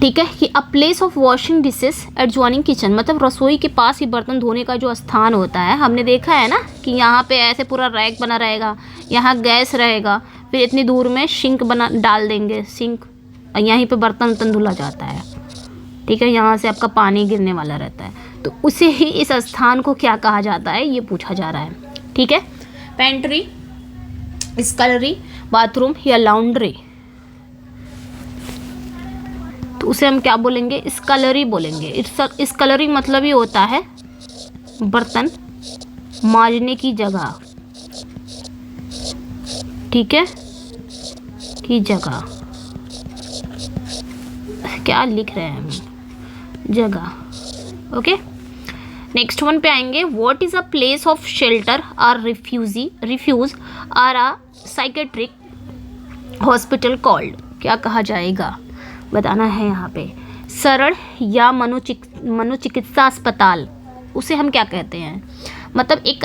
Speaker 1: ठीक है, कि अ place of washing dishes adjoining kitchen, मतलब रसोई के पास ही बर्तन धोने का जो स्थान होता है। हमने देखा है ना कि यहाँ पे ऐसे पूरा रैक बना रहेगा, यहाँ गैस रहेगा, फिर इतनी दूर में सिंक बना डाल देंगे, सिंक, यहीं पे बर्तन धुला जाता है, ठीक है, यहाँ से आपका पानी गिरने वाला रहता है, तो उसे ही इस स्थान को क्या कहा जाता है, ये पूछा जा रहा है, ठीक है। पेंट्री, स्कलरी, बाथरूम या लॉन्ड्री, तो उसे हम क्या बोलेंगे, स्कलरी बोलेंगे। स्कलरी मतलब ही होता है बर्तन मांजने की जगह, ठीक है, की जगह, क्या लिख रहे हैं हम, जगह, ओके। नेक्स्ट वन पे आएंगे, what is a place of shelter और रिफ्यूज और अ साइकेट्रिक हॉस्पिटल कॉल्ड। क्या कहा जाएगा, बताना है यहाँ पे। सरल या मनोचिकित्सा अस्पताल, उसे हम क्या कहते हैं, मतलब एक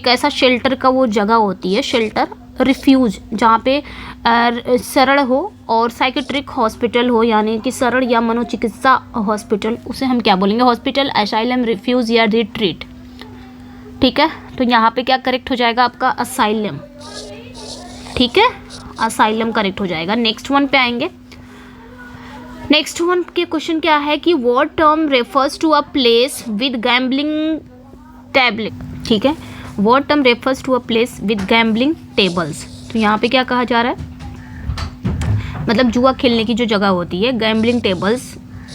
Speaker 1: ऐसा शेल्टर का वो जगह होती है, शेल्टर, रिफ्यूज, जहाँ पे सरल हो, और साइकेट्रिक हॉस्पिटल हो, यानी कि सरल या मनोचिकित्सा हॉस्पिटल, उसे हम क्या बोलेंगे, हॉस्पिटल, असाइलम, रिफ्यूज या रिट्रीट, ठीक है। तो यहाँ पे क्या करेक्ट हो जाएगा आपका, असाइलम, ठीक है, असाइलम करेक्ट हो जाएगा। नेक्स्ट वन पे आएंगे, नेक्स्ट वन के क्वेश्चन क्या है कि what term refers to a place with gambling table, ठीक है, what term refers to a place with gambling tables. तो यहाँ पे क्या कहा जा रहा है, मतलब जुआ खेलने की जो जगह होती है, गैम्बलिंग टेबल्स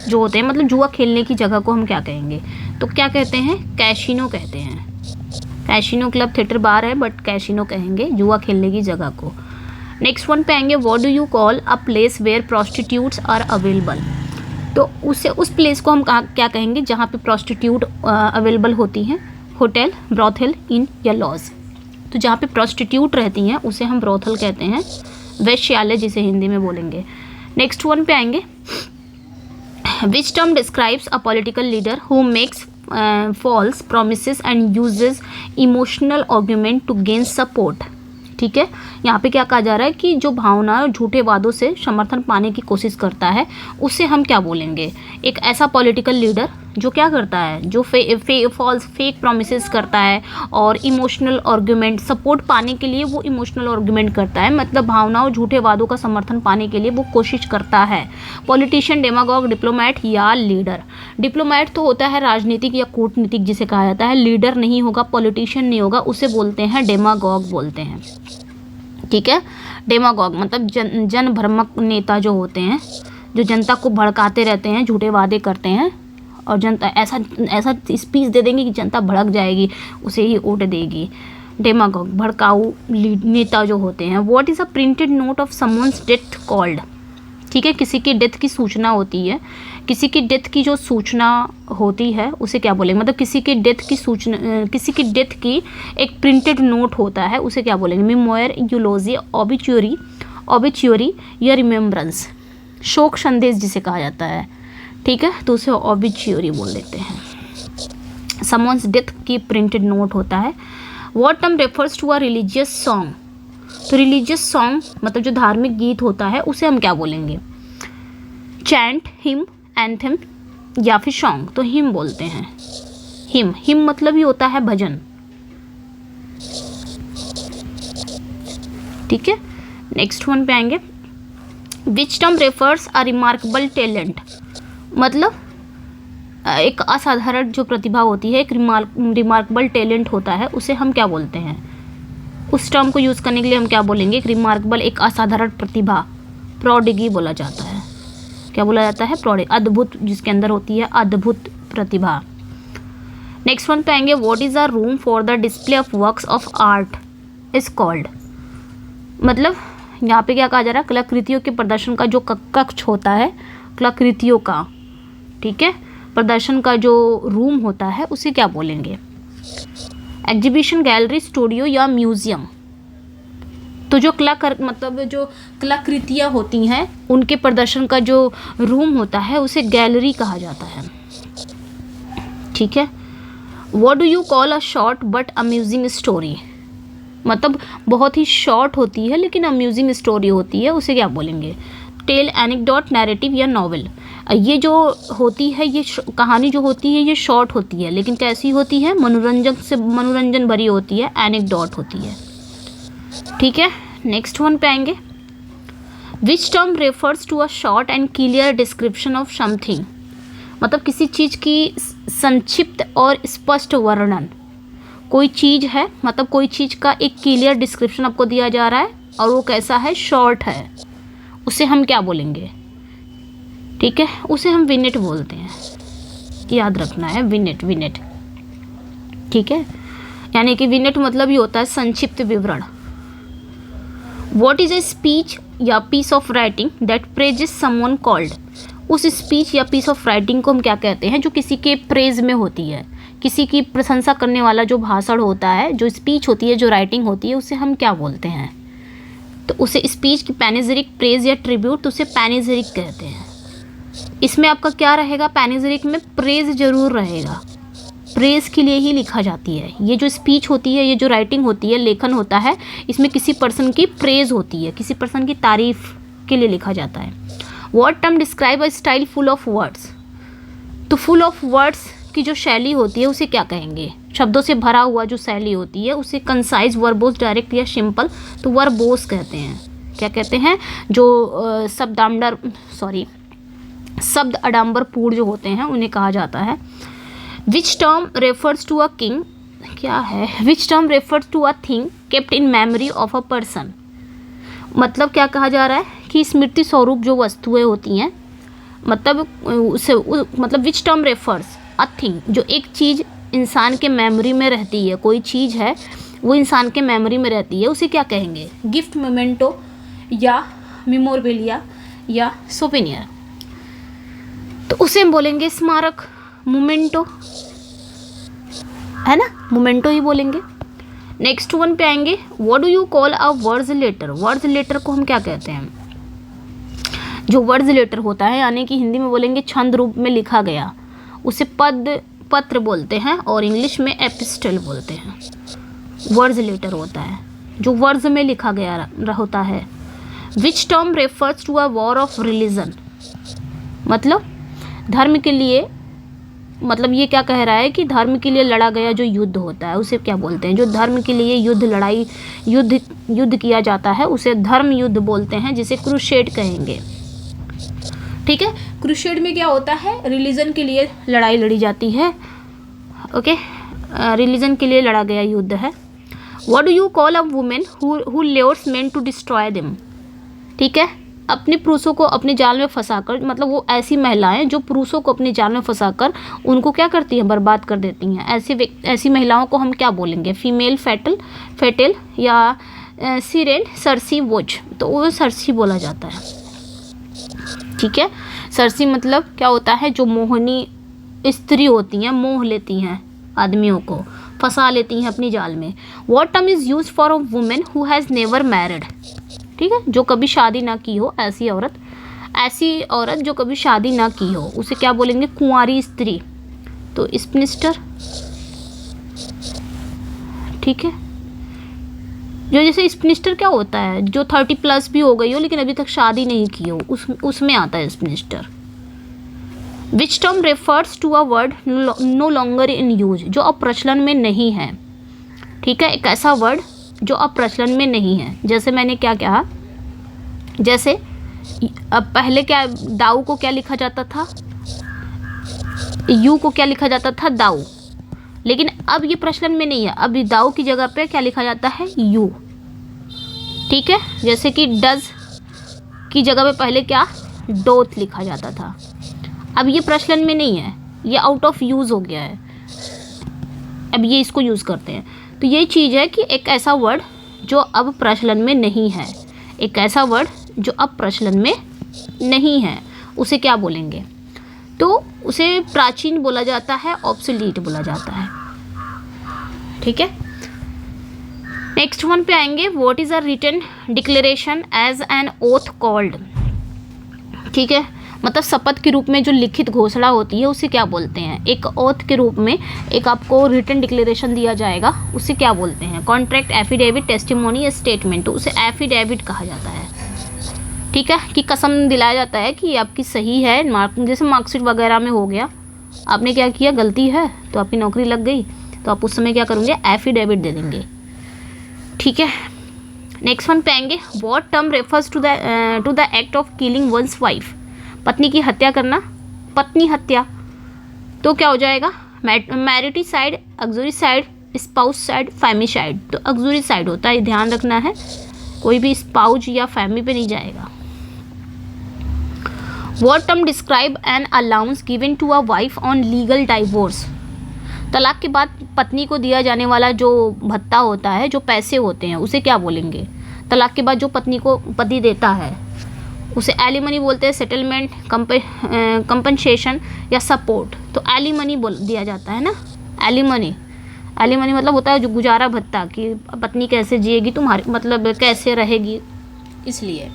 Speaker 1: जो होते हैं, मतलब जुआ खेलने की जगह को हम क्या कहेंगे, तो क्या कहते हैं, कैसीनो कहते हैं। कैसीनो क्लब थिएटर बार है, बट कैसीनो कहेंगे जुआ खेलने की जगह को। नेक्स्ट वन पे आएंगे, what do you call a place where prostitutes are available. तो उस प्लेस को हम क्या कहेंगे, जहाँ पे प्रोस्टिट्यूट अवेलेबल होती हैं, होटल, ब्रॉथल, इन या लॉज। तो जहाँ पे प्रोस्टिट्यूट रहती हैं उसे हम ब्रॉथल कहते हैं, वेश्यालय जिसे हिंदी में बोलेंगे। नेक्स्ट वन पे आएंगे, which term describes a political leader who makes false promises and uses emotional argument to gain support। ठीक है, यहाँ पे क्या कहा जा रहा है कि जो भावना और झूठे वादों से समर्थन पाने की कोशिश करता है उसे हम क्या बोलेंगे, एक ऐसा पॉलिटिकल लीडर जो क्या करता है, जो फॉल्स फेक प्रोमिसेस करता है और इमोशनल आर्गुमेंट सपोर्ट पाने के लिए वो इमोशनल आर्गुमेंट करता है, मतलब भावना और झूठे वादों का समर्थन पाने के लिए वो कोशिश करता है। पॉलिटिशियन, डेमागॉग, डिप्लोमैट या लीडर। डिप्लोमैट तो होता है राजनीतिक या कूटनीतिक जिसे कहा जाता है, लीडर नहीं होगा, पॉलिटिशियन नहीं होगा, उसे बोलते हैं डेमागॉग बोलते हैं। ठीक है, डेमागॉग मतलब जन भ्रमक नेता जो होते हैं, जो जनता को भड़काते रहते हैं, झूठे वादे करते हैं और जनता ऐसा स्पीच दे देंगे कि जनता भड़क जाएगी, उसे ही वोट देगी। डेमागॉग भड़काऊ नेता जो होते हैं। What is a printed note of someone's death called. ठीक है, किसी की डेथ की सूचना होती है, किसी की डेथ की जो सूचना होती है उसे क्या बोलेंगे, मतलब किसी की डेथ की सूचना, किसी की डेथ की एक प्रिंटेड नोट होता है उसे क्या बोलेंगे, मेमोयर, यूलोजी, ऑबिच्यूरी या रिमेम्बरेंस, शोक संदेश जिसे कहा जाता है। ठीक है, तो उसे ऑबिच्यूरी बोल देते हैं। समवन्स डेथ की प्रिंटेड नोट होता है। What term refers to a religious song. तो रिलीजियस सॉन्ग मतलब जो धार्मिक गीत होता है उसे हम क्या बोलेंगे, चैंट, हिम, एंथम या फिर सॉन्ग। तो हिम बोलते हैं, हिम मतलब ही होता है भजन। ठीक है, नेक्स्ट वन पे आएंगे, which term refers a remarkable talent. मतलब एक असाधारण जो प्रतिभा होती है, एक रिमार्केबल टैलेंट होता है, उसे हम क्या बोलते हैं, उस टर्म को यूज़ करने के लिए हम क्या बोलेंगे, एक रिमार्केबल, एक असाधारण प्रतिभा, प्रोडिगी बोला जाता है। क्या बोला जाता है, प्रोडिगी, अद्भुत, जिसके अंदर होती है अद्भुत प्रतिभा। नेक्स्ट वन पे आएंगे, what is a room for the display of works of art is called. मतलब यहाँ पे क्या कहा जा रहा है, कलाकृतियों के प्रदर्शन का जो कक्ष होता है, कलाकृतियों का, ठीक है, प्रदर्शन का जो रूम होता है उसे क्या बोलेंगे, एग्जीबिशन, गैलरी, स्टूडियो या म्यूजियम। तो जो मतलब जो कलाकृतियाँ होती हैं उनके प्रदर्शन का जो रूम होता है उसे गैलरी कहा जाता है। ठीक है, what do you call a short but amusing story. मतलब बहुत ही शॉर्ट होती है लेकिन अम्यूजिंग स्टोरी होती है, उसे क्या बोलेंगे, टेल, एनेक्डोट, नैरेटिव या नॉवेल। ये जो होती है, ये कहानी जो होती है ये शॉर्ट होती है लेकिन कैसी होती है, मनोरंजन भरी होती है, एनेक्डोट होती है। ठीक है, नेक्स्ट वन पे आएंगे, which term refers to a short and clear description of something. मतलब किसी चीज़ की संक्षिप्त और स्पष्ट वर्णन। कोई चीज़ है, मतलब कोई चीज़ का एक क्लियर डिस्क्रिप्शन आपको दिया जा रहा है और वो कैसा है, शॉर्ट है, उसे हम क्या बोलेंगे, ठीक है, उसे हम विनेट बोलते हैं, याद रखना है, विनेट। ठीक है, यानी कि विनेट मतलब ये होता है संक्षिप्त विवरण। व्हाट इज ए स्पीच या piece of writing that praises someone called. उस स्पीच या पीस ऑफ राइटिंग को हम क्या कहते हैं, जो किसी के प्रेज में होती है, किसी की प्रशंसा करने वाला जो भाषण होता है, जो स्पीच होती है, जो राइटिंग होती है, उसे हम क्या बोलते हैं, तो उसे स्पीच की पैनेजेरिक, प्रेज या ट्रिब्यूट, तो उसे पैनेजेरिक कहते हैं। इसमें आपका क्या रहेगा, पैनेजेरिक में प्रेज जरूर रहेगा, प्रेज के लिए ही लिखा जाती है। ये जो स्पीच होती है, ये जो राइटिंग होती है, लेखन होता है, इसमें किसी पर्सन की प्रेज होती है, किसी पर्सन की तारीफ के लिए लिखा जाता है। What term describe a style full of words. तो फुल ऑफ वर्ड्स की जो शैली होती है उसे क्या कहेंगे, शब्दों से भरा हुआ जो शैली होती है उसे कंसाइज, वर्बोस, डायरेक्ट या सिंपल, तो वर्बोस कहते हैं। क्या कहते हैं, जो शब्द अडंबर पूर्ण जो होते हैं उन्हें कहा जाता है। Which term refers to a king, क्या है, which term refers to a thing kept in memory of a person. मतलब क्या कहा जा रहा है कि स्मृति स्वरूप जो वस्तुएं होती हैं, मतलब विच टर्म रेफर्स अ थिंग, जो एक चीज़ इंसान के मेमोरी में रहती है, कोई चीज़ है वो इंसान के मेमोरी में रहती है, उसे क्या कहेंगे, गिफ्ट, मोमेंटो या मेमोरेबिलिया या सोवेनियर। तो उसे हम बोलेंगे स्मारक, मोमेंटो, है ना, मोमेंटो ही बोलेंगे। नेक्स्ट वन पे आएंगे, what do you call a words letter. Words letter को हम क्या कहते हैं? जो वर्ड्स लेटर होता है, यानी कि हिंदी में बोलेंगे छंद रूप में लिखा गया, उसे पत्र बोलते हैं और इंग्लिश में एपिस्टल बोलते हैं। वर्ड्स लेटर होता है जो वर्ड्स में लिखा गया होता है। Which term refers to a war of religion, मतलब धर्म के लिए, मतलब ये क्या कह रहा है कि धर्म के लिए लड़ा गया जो युद्ध होता है उसे क्या बोलते हैं? जो धर्म के लिए युद्ध किया जाता है उसे धर्म युद्ध बोलते हैं, जिसे क्रूसेड कहेंगे। ठीक है, क्रूसेड में क्या होता है? रिलीजन के लिए लड़ाई लड़ी जाती है। ओके, रिलीजन के लिए लड़ा गया युद्ध है। What do you call a women who lures men to destroy them. ठीक है, अपने पुरुषों को अपने जाल में फंसाकर, मतलब वो ऐसी महिलाएं जो पुरुषों को अपने जाल में फंसाकर उनको क्या करती हैं? बर्बाद कर देती हैं। ऐसी महिलाओं को हम क्या बोलेंगे? फीमेल फेटल या सिरेन, सरसी वोच, तो वो सरसी बोला जाता है। ठीक है, सरसी मतलब क्या होता है? जो मोहनी स्त्री होती हैं, मोह लेती हैं आदमियों को, फंसा लेती हैं अपनी जाल में। What term is use for a women who has never married. ठीक है, जो कभी शादी ना की हो, ऐसी औरत जो कभी शादी ना की हो उसे क्या बोलेंगे? कुंवारी स्त्री, तो स्पिनिस्टर। ठीक है, जो जैसे स्पिनिस्टर क्या होता है? जो 30+ भी हो गई हो लेकिन अभी तक शादी नहीं की हो, उसमें आता है spinster. Which term refers to a word no longer in use, जो अब प्रचलन में नहीं है। ठीक है, एक ऐसा वर्ड जो अब प्रचलन में नहीं है। जैसे मैंने क्या कहा, जैसे अब पहले क्या, दाऊ को क्या लिखा जाता था? यू को क्या लिखा जाता था? दाऊ। लेकिन अब ये प्रचलन में नहीं है, अब दाऊ की जगह पे क्या लिखा जाता है? यू। ठीक है, जैसे कि डज की जगह पे पहले क्या, डोथ लिखा जाता था। अब ये प्रचलन में नहीं है, ये आउट ऑफ यूज़ हो गया है, अब ये इसको यूज़ करते हैं। तो ये चीज़ है कि एक ऐसा वर्ड जो अब प्रचलन में नहीं है, एक ऐसा वर्ड जो अब प्रचलन में नहीं है, उसे क्या बोलेंगे? तो उसे प्राचीन बोला जाता है, ऑब्सोलीट बोला जाता है। ठीक है, नेक्स्ट वन पे आएंगे, what is a written declaration as an oath called. ठीक है, मतलब शपथ के रूप में जो लिखित घोषणा होती है उसे क्या बोलते हैं? एक ओथ के रूप में एक आपको रिटन डिक्लेरेशन दिया जाएगा, उसे क्या बोलते हैं? कॉन्ट्रैक्ट, एफिडेविट, टेस्टिमोनी या स्टेटमेंट, तो उसे एफिडेविट कहा जाता है। ठीक है, कि कसम दिलाया जाता है कि आपकी सही है, जैसे मार्कशीट वगैरह में हो गया, आपने क्या किया, गलती है तो आपकी नौकरी लग गई, तो आप उस समय क्या करेंगे? एफिडेविट दे देंगे। ठीक है, नेक्स्ट वन पे आएंगे, what term refers to the act of killing one's wife. पत्नी की हत्या करना, पत्नी हत्या, तो क्या हो जाएगा? मैरिटिसाइड, ऑक्सुरिसाइड, स्पाउसाइड, फैमिसाइड। तो ऑक्सुरिसाइड होता है, ध्यान रखना है, कोई भी स्पाउज या फैमी पे नहीं जाएगा। What term describe an allowance given to a wife on legal divorce. तलाक के बाद पत्नी को दिया जाने वाला जो भत्ता होता है, जो पैसे होते हैं, उसे क्या बोलेंगे? तलाक के बाद जो पत्नी को पति देता है उसे एलिमनी बोलते हैं, सेटलमेंट, कंपनसेशन या सपोर्ट। तो एलिमनी बोल दिया जाता है ना, एलिमनी मतलब होता है जो गुजारा भत्ता, कि पत्नी कैसे जिएगी तुम्हारी, मतलब कैसे रहेगी, इसलिए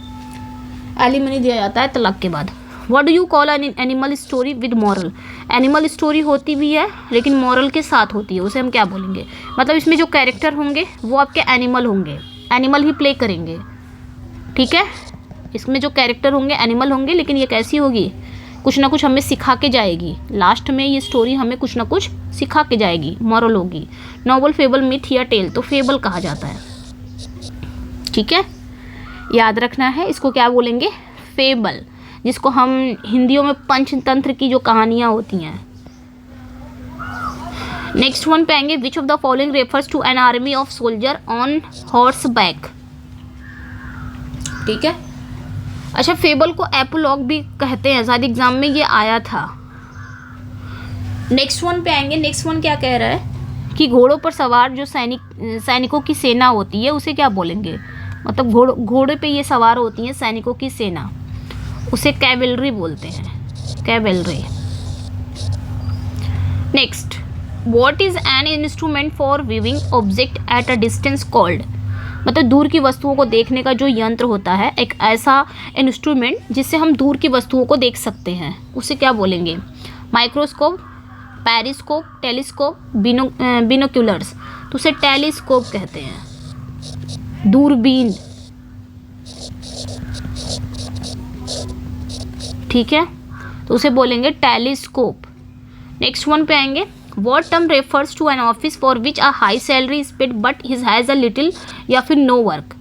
Speaker 1: एलिमनी दिया जाता है तलाक के बाद। What do you call an animal story with moral. Animal story होती भी है लेकिन मॉरल के साथ होती है, उसे हम क्या बोलेंगे? मतलब इसमें जो कैरेक्टर होंगे वो आपके एनिमल होंगे, एनिमल ही प्ले करेंगे। ठीक है, इसमें जो कैरेक्टर होंगे एनिमल होंगे, लेकिन ये कैसी होगी? कुछ ना कुछ हमें सिखा के जाएगी, लास्ट में ये स्टोरी हमें कुछ ना कुछ सिखा के जाएगी, मॉरल होगी। नॉवल, फेबल, मिथ या टेल, तो फेबल कहा जाता है। ठीक है, याद रखना है, इसको क्या बोलेंगे? फेबल, जिसको हम हिंदियों में पंचतंत्र की जो कहानियाँ होती हैं। नेक्स्ट वन पे आएंगे, which of the following refers to an army of soldier on horseback. ठीक है, अच्छा, फेबल को एपोलॉग भी कहते हैं, शायद एग्जाम में ये आया था। नेक्स्ट वन पे आएंगे, नेक्स्ट वन क्या कह रहा है कि घोड़ों पर सवार जो सैनिकों की सेना होती है उसे क्या बोलेंगे? मतलब घोड़े पे ये सवार होती हैं सैनिकों की सेना, उसे कैवेलरी बोलते हैं। Cavalry. Next, what is an instrument for viewing object at a distance called. मतलब दूर की वस्तुओं को देखने का जो यंत्र होता है, एक ऐसा इंस्ट्रूमेंट जिससे हम दूर की वस्तुओं को देख सकते हैं, उसे क्या बोलेंगे? Microscope, periscope, telescope, binoculars. तो उसे टेलीस्कोप कहते हैं, दूरबीन। ठीक है, तो उसे बोलेंगे टेलीस्कोप। नेक्स्ट वन पे आएंगे, what term refers to an office for which a high salary is paid but his has a little या फिर नो वर्क।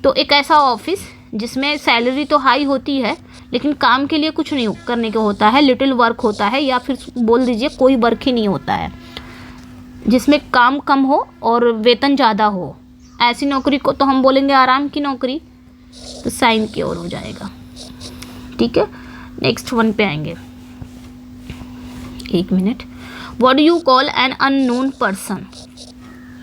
Speaker 1: तो एक ऐसा ऑफिस जिसमें सैलरी तो हाई होती है लेकिन काम के लिए कुछ नहीं करने को होता है, लिटिल वर्क होता है, या फिर बोल दीजिए कोई वर्क ही नहीं होता है, जिसमें काम कम हो और वेतन ज़्यादा हो, ऐसी नौकरी को तो हम बोलेंगे आराम की नौकरी। तो साइन की ओर हो जाएगा। ठीक है, नेक्स्ट वन पे आएंगे, एक minute. What do you call an unknown person.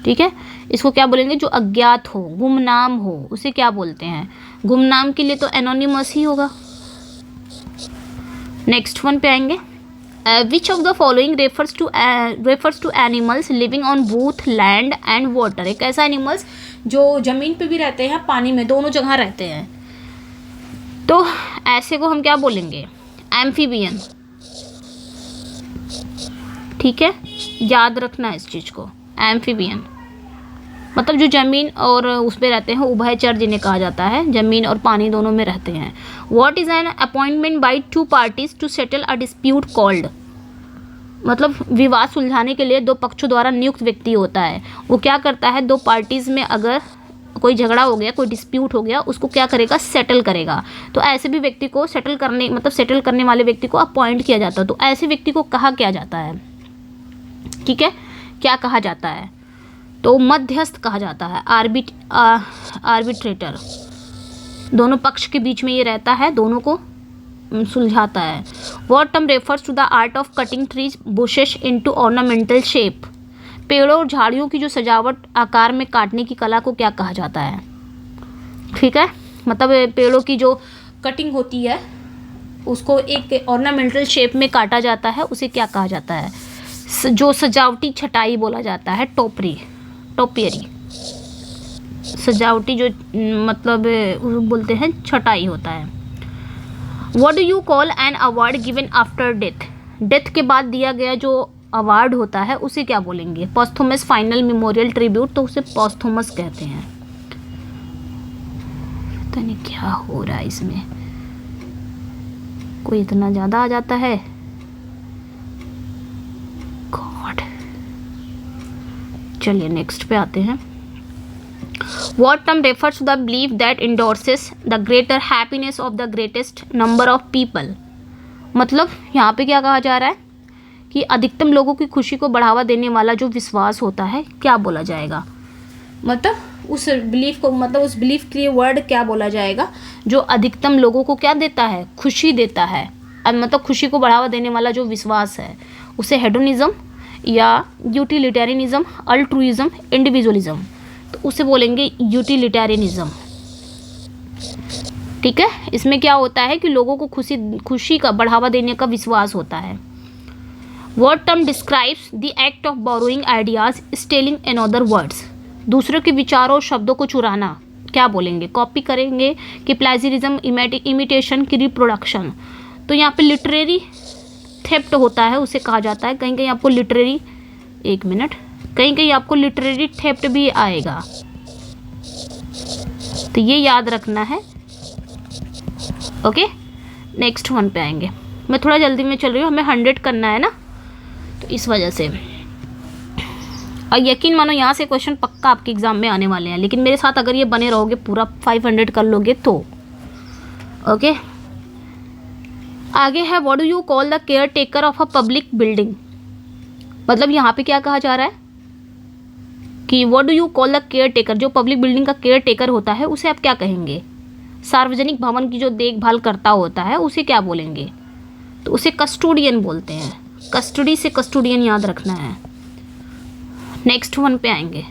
Speaker 1: ठीक है, इसको क्या बोलेंगे? जो अज्ञात हो, गुमनाम हो, उसे क्या बोलते हैं? गुमनाम के लिए तो एनोनिमस ही होगा। नेक्स्ट वन पे आएंगे, which of the following refers to animals living on both land and water. एक ऐसा एनिमल्स जो ज़मीन पे भी रहते हैं, पानी में, दोनों जगह रहते हैं, तो ऐसे को हम क्या बोलेंगे? एम्फीबियन। ठीक है, याद रखना इस चीज़ को, एम्फीबियन मतलब जो ज़मीन और उस पे रहते हैं, उभयचर जिन्हें कहा जाता है, ज़मीन और पानी दोनों में रहते हैं। What is an appointment by two parties to settle a dispute called. मतलब विवाद सुलझाने के लिए दो पक्षों द्वारा नियुक्त व्यक्ति होता है। वो क्या करता है? दो पार्टीज़ में अगर कोई झगड़ा हो गया, कोई डिस्प्यूट हो गया, उसको क्या करेगा? सेटल करेगा। तो ऐसे भी व्यक्ति को सेटल करने वाले व्यक्ति को अपॉइंट किया जाता है। तो ऐसे व्यक्ति को कहा क्या जाता है? ठीक है, क्या कहा जाता है? तो मध्यस्थ कहा जाता है, आर्बिट्रेटर। दोनों पक्ष के बीच में ये रहता है, दोनों को सुलझाता है। What term refers to the art of cutting trees bushes into ornamental shape. पेड़ों और झाड़ियों की जो सजावट आकार में काटने की कला को क्या कहा जाता है? ठीक है, मतलब पेड़ों की जो कटिंग होती है उसको एक ऑर्नामेंटल शेप में काटा जाता है, उसे क्या कहा जाता है? जो सजावटी छटाई बोला जाता है, टोपियरी। सजावटी जो मतलब बोलते हैं छटाई होता है। What do you call an award given after death. Death के बाद दिया गया जो अवार्ड होता है उसे क्या बोलेंगे? पॉस्थुमस, फाइनल, मेमोरियल, ट्रिब्यूट। तो उसे पॉस्थुमस कहते हैं। पता नहीं क्या हो रहा है इसमें, कोई इतना ज़्यादा आ जाता है। गॉड, चलिए नेक्स्ट पे आते हैं। What term refers to the belief that endorses the greater happiness of the greatest number of people। मतलब यहाँ पे क्या कहा जा रहा है कि अधिकतम लोगों की खुशी को बढ़ावा देने वाला जो विश्वास होता है, क्या बोला जाएगा? मतलब उस बिलीफ को, मतलब उस बिलीफ के लिए वर्ड क्या बोला जाएगा? जो अधिकतम लोगों को क्या देता है? खुशी देता है। अब मतलब खुशी को बढ़ावा देने वाला जो विश्वास है उसे हेडोनिज्म या यूटिलिटेरियनिज्म, अल्ट्रुइज्म, इंडिविजुअलिज्म। तो उसे बोलेंगे यूटिलिटेरियनिज्म। ठीक है, इसमें क्या होता है कि लोगों को खुशी का बढ़ावा देने का विश्वास होता है। What term describes the act of borrowing ideas, stealing another words. दूसरों के विचारों और शब्दों को चुराना क्या बोलेंगे? कॉपी करेंगे कि प्लेजरिज्म, इमिटेशन की रिप्रोडक्शन। तो यहाँ पे लिटरेरी थेफ्ट होता है, उसे कहा जाता है। कहीं कहीं आपको लिटरेरी, एक मिनट, कहीं कहीं आपको लिटरेरी थेफ्ट भी आएगा, तो ये याद रखना है। ओके, नेक्स्ट वन पे आएंगे। मैं थोड़ा जल्दी में चल रही हूँ, हमें 100 करना है ना, तो इस वजह से। और यकीन मानो यहाँ से क्वेश्चन पक्का आपके एग्जाम में आने वाले हैं, लेकिन मेरे साथ अगर ये बने रहोगे, पूरा 500 कर लोगे तो। ओके, आगे है what do you call the care taker of a public building. मतलब यहाँ पे क्या कहा जा रहा है कि what do you call the care taker, जो पब्लिक बिल्डिंग का केयर टेकर होता है उसे आप क्या कहेंगे? सार्वजनिक भवन की जो देखभाल करता होता है उसे क्या बोलेंगे? तो उसे कस्टोडियन बोलते हैं। कस्टडी से कस्टोडियन याद रखना है। नेक्स्ट वन पे आएंगे।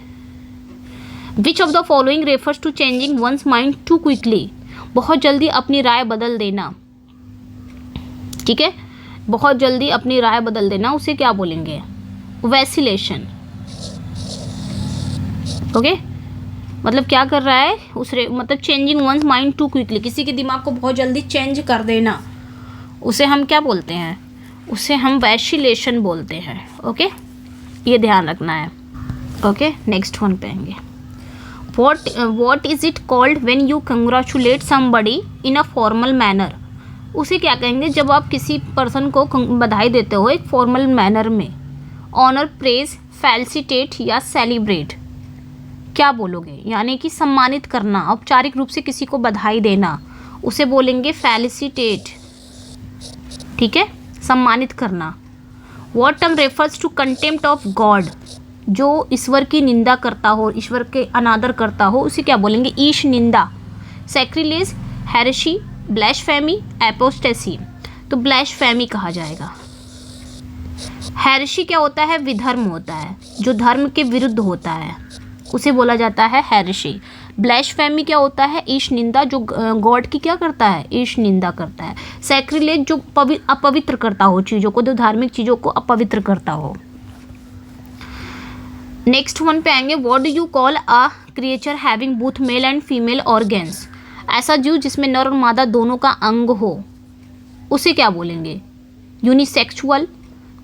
Speaker 1: Which of the following refers to changing one's mind too quickly. बहुत जल्दी अपनी राय बदल देना। ठीक है, बहुत जल्दी अपनी राय बदल देना, उसे क्या बोलेंगे? वैसिलेशन। ओके, मतलब क्या कर रहा है मतलब changing one's mind too quickly, किसी के दिमाग को बहुत जल्दी चेंज कर देना, उसे हम क्या बोलते हैं? उसे हम वैसिलेशन बोलते हैं। ओके, ये ध्यान रखना है। ओके, नेक्स्ट वन पे आएंगे। What is it called when you congratulate somebody in a formal manner? उसे क्या कहेंगे जब आप किसी पर्सन को बधाई देते हो एक फॉर्मल मैनर में? ऑनर, प्रेज, फेलिसिटेट या सेलिब्रेट? क्या बोलोगे? यानी कि सम्मानित करना, औपचारिक रूप से किसी को बधाई देना, उसे बोलेंगे फेलिसिटेट। ठीक है, सम्मानित करना। What term refers to contempt of God? जो ईश्वर की निंदा करता हो, ईश्वर के अनादर करता हो, उसे क्या बोलेंगे? ईश निंदा। Sacrilege, heresy, blasphemy, apostasy? तो ब्लैस्फेमी कहा जाएगा। हेरेसी क्या होता है? विधर्म होता है, जो धर्म के विरुद्ध होता है, उसे बोला जाता है हेरेसी। ब्लैस्फेमी क्या होता है? ईश निंदा, जो गॉड की क्या करता है? ईश निंदा करता है। सैक्रिलेज जो अपवित्र करता हो चीज़ों को, जो धार्मिक चीज़ों को अपवित्र करता हो। नेक्स्ट वन पे आएंगे। What do you call a creature having both male and female organs? ऐसा जीव जिसमें नर और मादा दोनों का अंग हो, उसे क्या बोलेंगे? यूनिसेक्सुअल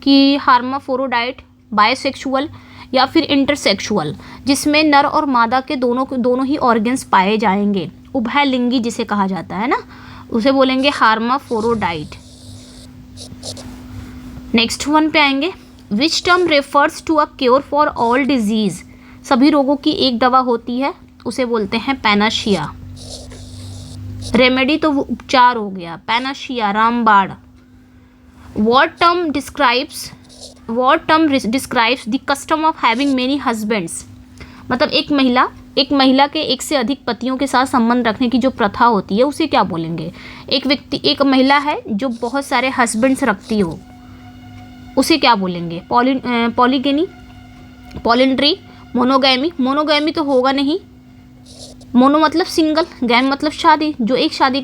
Speaker 1: कि हार्माफोरोडाइट, बायोसेक्सुअल या फिर इंटरसेक्सुअल, जिसमें नर और मादा के दोनों ही ऑर्गन्स पाए जाएंगे, उभयलिंगी जिसे कहा जाता है ना, उसे बोलेंगे हार्माफोरोडाइट। नेक्स्ट वन पे आएंगे। Which term refers to a cure for all disease? सभी रोगों की एक दवा होती है, उसे बोलते हैं पैनाशिया। रेमेडी तो वो उपचार हो गया, पैनाशिया, रामबाण। What term describes the custom of having many husbands? मतलब एक महिला के एक से अधिक पतियों के साथ संबंध रखने की जो प्रथा होती है, उसे क्या बोलेंगे? एक महिला है जो बहुत सारे हस्बैंड्स रखती हो, उसे क्या बोलेंगे? पॉलीगेनी, पॉलिंड्री, मोनोगैमी? मोनोगैमी तो होगा नहीं, मोनो मतलब सिंगल, गैम मतलब शादी, जो एक शादी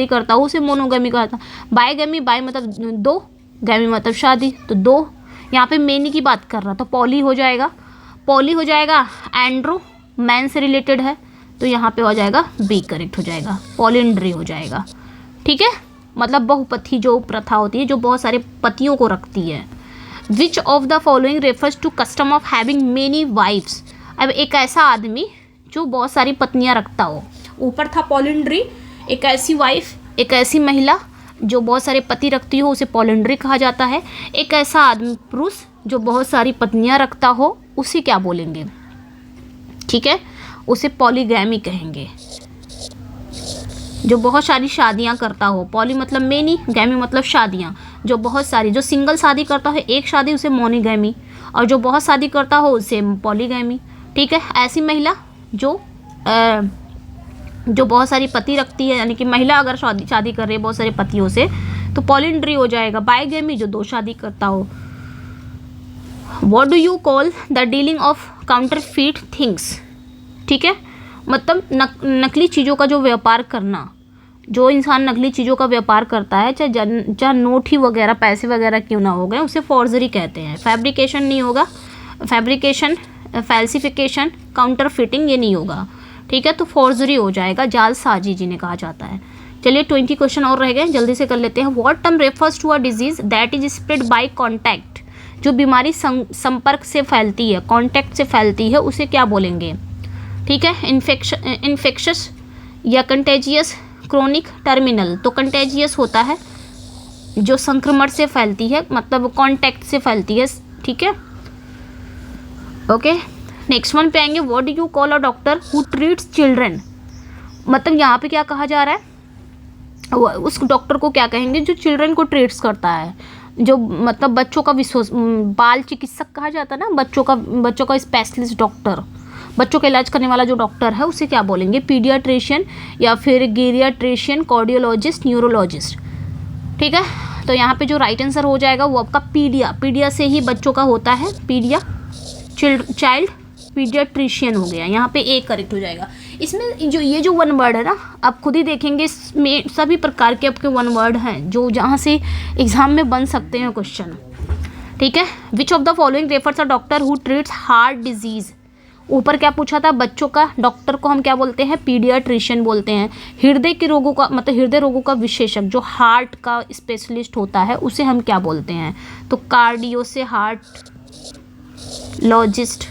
Speaker 1: करता हो उसे मोनोगैमी कहता है। बायगैमी, बाय मतलब दो, गैमी मतलब शादी, तो दो। यहाँ पे मेनी की बात कर रहा, तो पॉली हो जाएगा। एंड्रो मैन से रिलेटेड है, तो यहाँ पे हो जाएगा बी, करेक्ट हो जाएगा, पॉलिंड्री हो जाएगा। ठीक है, मतलब बहुपति जो प्रथा होती है, जो बहुत सारे पतियों को रखती है। Which of the following refers to custom of having many wives? अब एक ऐसा आदमी जो बहुत सारी पत्नियां रखता हो, ऊपर था पॉलिंड्री, एक ऐसी वाइफ, एक ऐसी महिला जो बहुत सारे पति रखती हो, उसे पॉलिंड्री कहा जाता है। एक ऐसा आदमी, पुरुष, जो बहुत सारी पत्नियां रखता हो, उसे क्या बोलेंगे? ठीक है, उसे पॉलीगैमी कहेंगे। जो बहुत सारी शादियां करता हो, पॉली मतलब मेनी, गैमी मतलब शादियां, जो बहुत सारी, जो सिंगल शादी करता है एक शादी, उसे मोनोगैमी, और जो बहुत शादी करता हो उसे पॉलीगैमी। ठीक है, ऐसी महिला जो बहुत सारी पति रखती है, यानी कि महिला अगर शादी कर रही है बहुत सारे पतियों से, तो पॉलिंड्री हो जाएगा। बायगैमी जो दो शादी करता हो। What do you call the dealing of counterfeit things? ठीक है, मतलब नकली चीज़ों का जो व्यापार करना, जो इंसान नकली चीज़ों का व्यापार करता है, चाहे नोट ही वगैरह, पैसे वगैरह क्यों ना हो गए, उसे फॉर्जरी कहते हैं। फैब्रिकेशन नहीं होगा, फैब्रिकेशन, फैल्सिफिकेशन, काउंटरफिटिंग ये नहीं होगा। ठीक है, तो फॉर्जरी हो जाएगा, जालसाजी जिन्हें कहा जाता है। चलिए 20 क्वेश्चन और रह गए, जल्दी से कर लेते हैं। What term refers to a disease that is spread by contact? जो बीमारी संपर्क से फैलती है, कॉन्टैक्ट से फैलती है, उसे क्या बोलेंगे? ठीक है, इन्फेक्शस या कंटेजियस, क्रोनिक, टर्मिनल? तो कंटेजियस होता है जो संक्रमण से फैलती है, मतलब कॉन्टैक्ट से फैलती है। ठीक है, ओके। नेक्स्ट वन पे आएंगे। What do you call a doctor who treats children? मतलब यहाँ पे क्या कहा जा रहा है, उस डॉक्टर को क्या कहेंगे जो चिल्ड्रन को ट्रीट्स करता है, जो मतलब बच्चों का बाल चिकित्सक कहा जाता है ना, बच्चों का स्पेशलिस्ट डॉक्टर, बच्चों का इलाज करने वाला जो डॉक्टर है, उसे क्या बोलेंगे? पीडियाट्रिशियन या फिर गिरियाट्रिशियन, कार्डियोलॉजिस्ट, न्यूरोलॉजिस्ट। ठीक है, तो यहाँ पे जो राइट आंसर हो जाएगा वो आपका पीडिया से ही बच्चों का होता है, चाइल्ड पीडियाट्रिशियन हो गया, यहाँ पे ए करेक्ट हो जाएगा। इसमें जो ये जो वन वर्ड है ना, आप खुद ही देखेंगे इसमें सभी प्रकार के आपके वन वर्ड हैं जो जहाँ से एग्जाम में बन सकते हैं क्वेश्चन, ठीक है। Which of the following refers a doctor who treats heart disease. ऊपर क्या पूछा था, बच्चों का डॉक्टर को हम क्या बोलते हैं, पीडियाट्रिशियन बोलते हैं। हृदय के रोगों का मतलब हृदय रोगों का विशेषज्ञ जो हार्ट का स्पेशलिस्ट होता है उसे हम क्या बोलते हैं, तो कार्डियो से हार्ट लॉजिस्ट,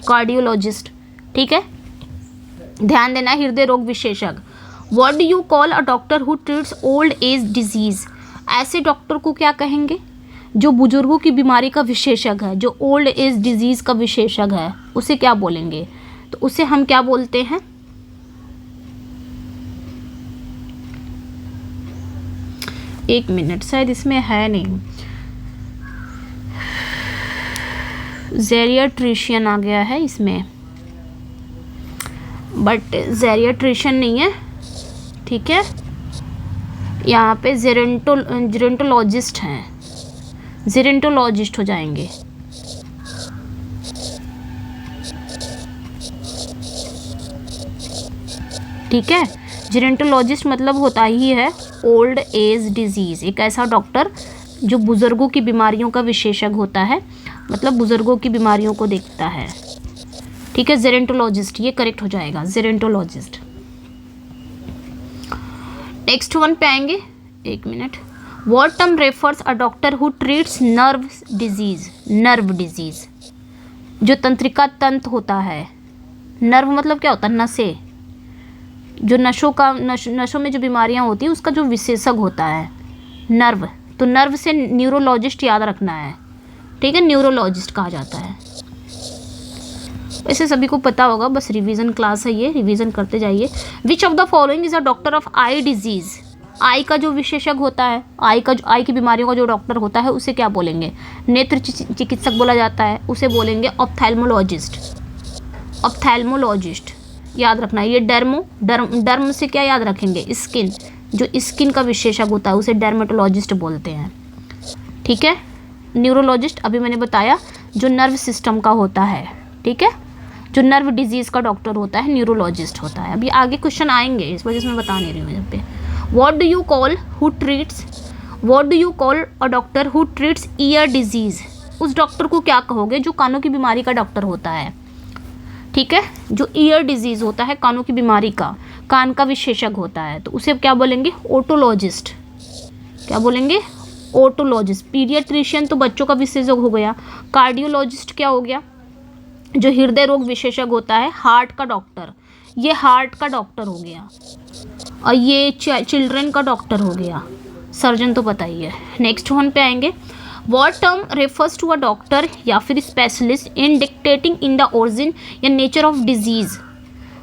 Speaker 1: कार्डियोलॉजिस्ट, ठीक है। ध्यान देना, हृदय रोग विशेषज्ञ। What do you call a doctor who treats old age disease. ऐसे डॉक्टर को क्या कहेंगे जो बुजुर्गों की बीमारी का विशेषज्ञ है, जो ओल्ड एज डिजीज का विशेषज्ञ है, उसे क्या बोलेंगे, तो उसे हम क्या बोलते हैं, एक मिनट, शायद इसमें है नहीं, जेरियाट्रिशियन आ गया है इसमें, बट जेरियाट्रिशियन नहीं है, ठीक है। यहाँ पे जेरेंटोलॉजिस्ट हैं, जेरेंटोलॉजिस्ट हो जाएंगे, ठीक है। जेरेंटोलॉजिस्ट मतलब होता ही है ओल्ड एज डिजीज, एक ऐसा डॉक्टर जो बुजुर्गों की बीमारियों का विशेषज्ञ होता है, मतलब बुजुर्गों की बीमारियों को देखता है, ठीक है। जेरेंटोलॉजिस्ट ये करेक्ट हो जाएगा, जेरेंटोलॉजिस्ट। नेक्स्ट वन पे आएंगे, एक minute. What term refers a doctor who treats nerve disease. Nerve disease जो तंत्रिका तंत्र होता है, नर्व मतलब क्या होता है, नसें, जो नसों में जो बीमारियां होती है उसका जो विशेषज्ञ होता है नर्व, तो नर्व से न्यूरोलॉजिस्ट याद रखना है, ठीक है, न्यूरोलॉजिस्ट कहा जाता है। ऐसे सभी को पता होगा, बस रिवीजन क्लास है ये, रिवीजन करते जाइए। Which of the following is a doctor of eye disease. Eye का जो विशेषज्ञ होता है, आई की बीमारियों का जो डॉक्टर होता है उसे क्या बोलेंगे, नेत्र चिकित्सक बोला जाता है, उसे बोलेंगे ऑप्थेल्मोलॉजिस्ट। ऑप्थेल्मोलॉजिस्ट याद रखना है। ये डर्म से क्या याद रखेंगे, स्किन, जो स्किन का विशेषज्ञ होता है उसे डर्मेटोलॉजिस्ट बोलते हैं, ठीक है। न्यूरोलॉजिस्ट अभी मैंने बताया जो नर्व सिस्टम का होता है, ठीक है, जो नर्व डिजीज का डॉक्टर होता है न्यूरोलॉजिस्ट होता है। अभी आगे क्वेश्चन आएंगे, इस वजह से मैं बता नहीं रही हूँ यहाँ पे। What do you call a doctor who treats year disease. उस डॉक्टर को क्या कहोगे जो कानों की बीमारी का डॉक्टर होता है, ठीक है, जो ईयर डिजीज होता है, कानों की बीमारी का, कान का विशेषज्ञ होता है, तो उसे क्या बोलेंगे, ओटोलॉजिस्ट। क्या बोलेंगे, ओटोलॉजिस्ट। पीडियाट्रिशियन तो बच्चों का विशेषज्ञ हो गया। कार्डियोलॉजिस्ट क्या हो गया, जो हृदय रोग विशेषज्ञ होता है, हार्ट का डॉक्टर, ये हार्ट का डॉक्टर हो गया। और ये चिल्ड्रन का डॉक्टर हो गया, सर्जन तो पता ही है। नेक्स्ट वन पे आएंगे। What term refers to a doctor या फिर specialist in dictating in the origin या नेचर ऑफ डिजीज।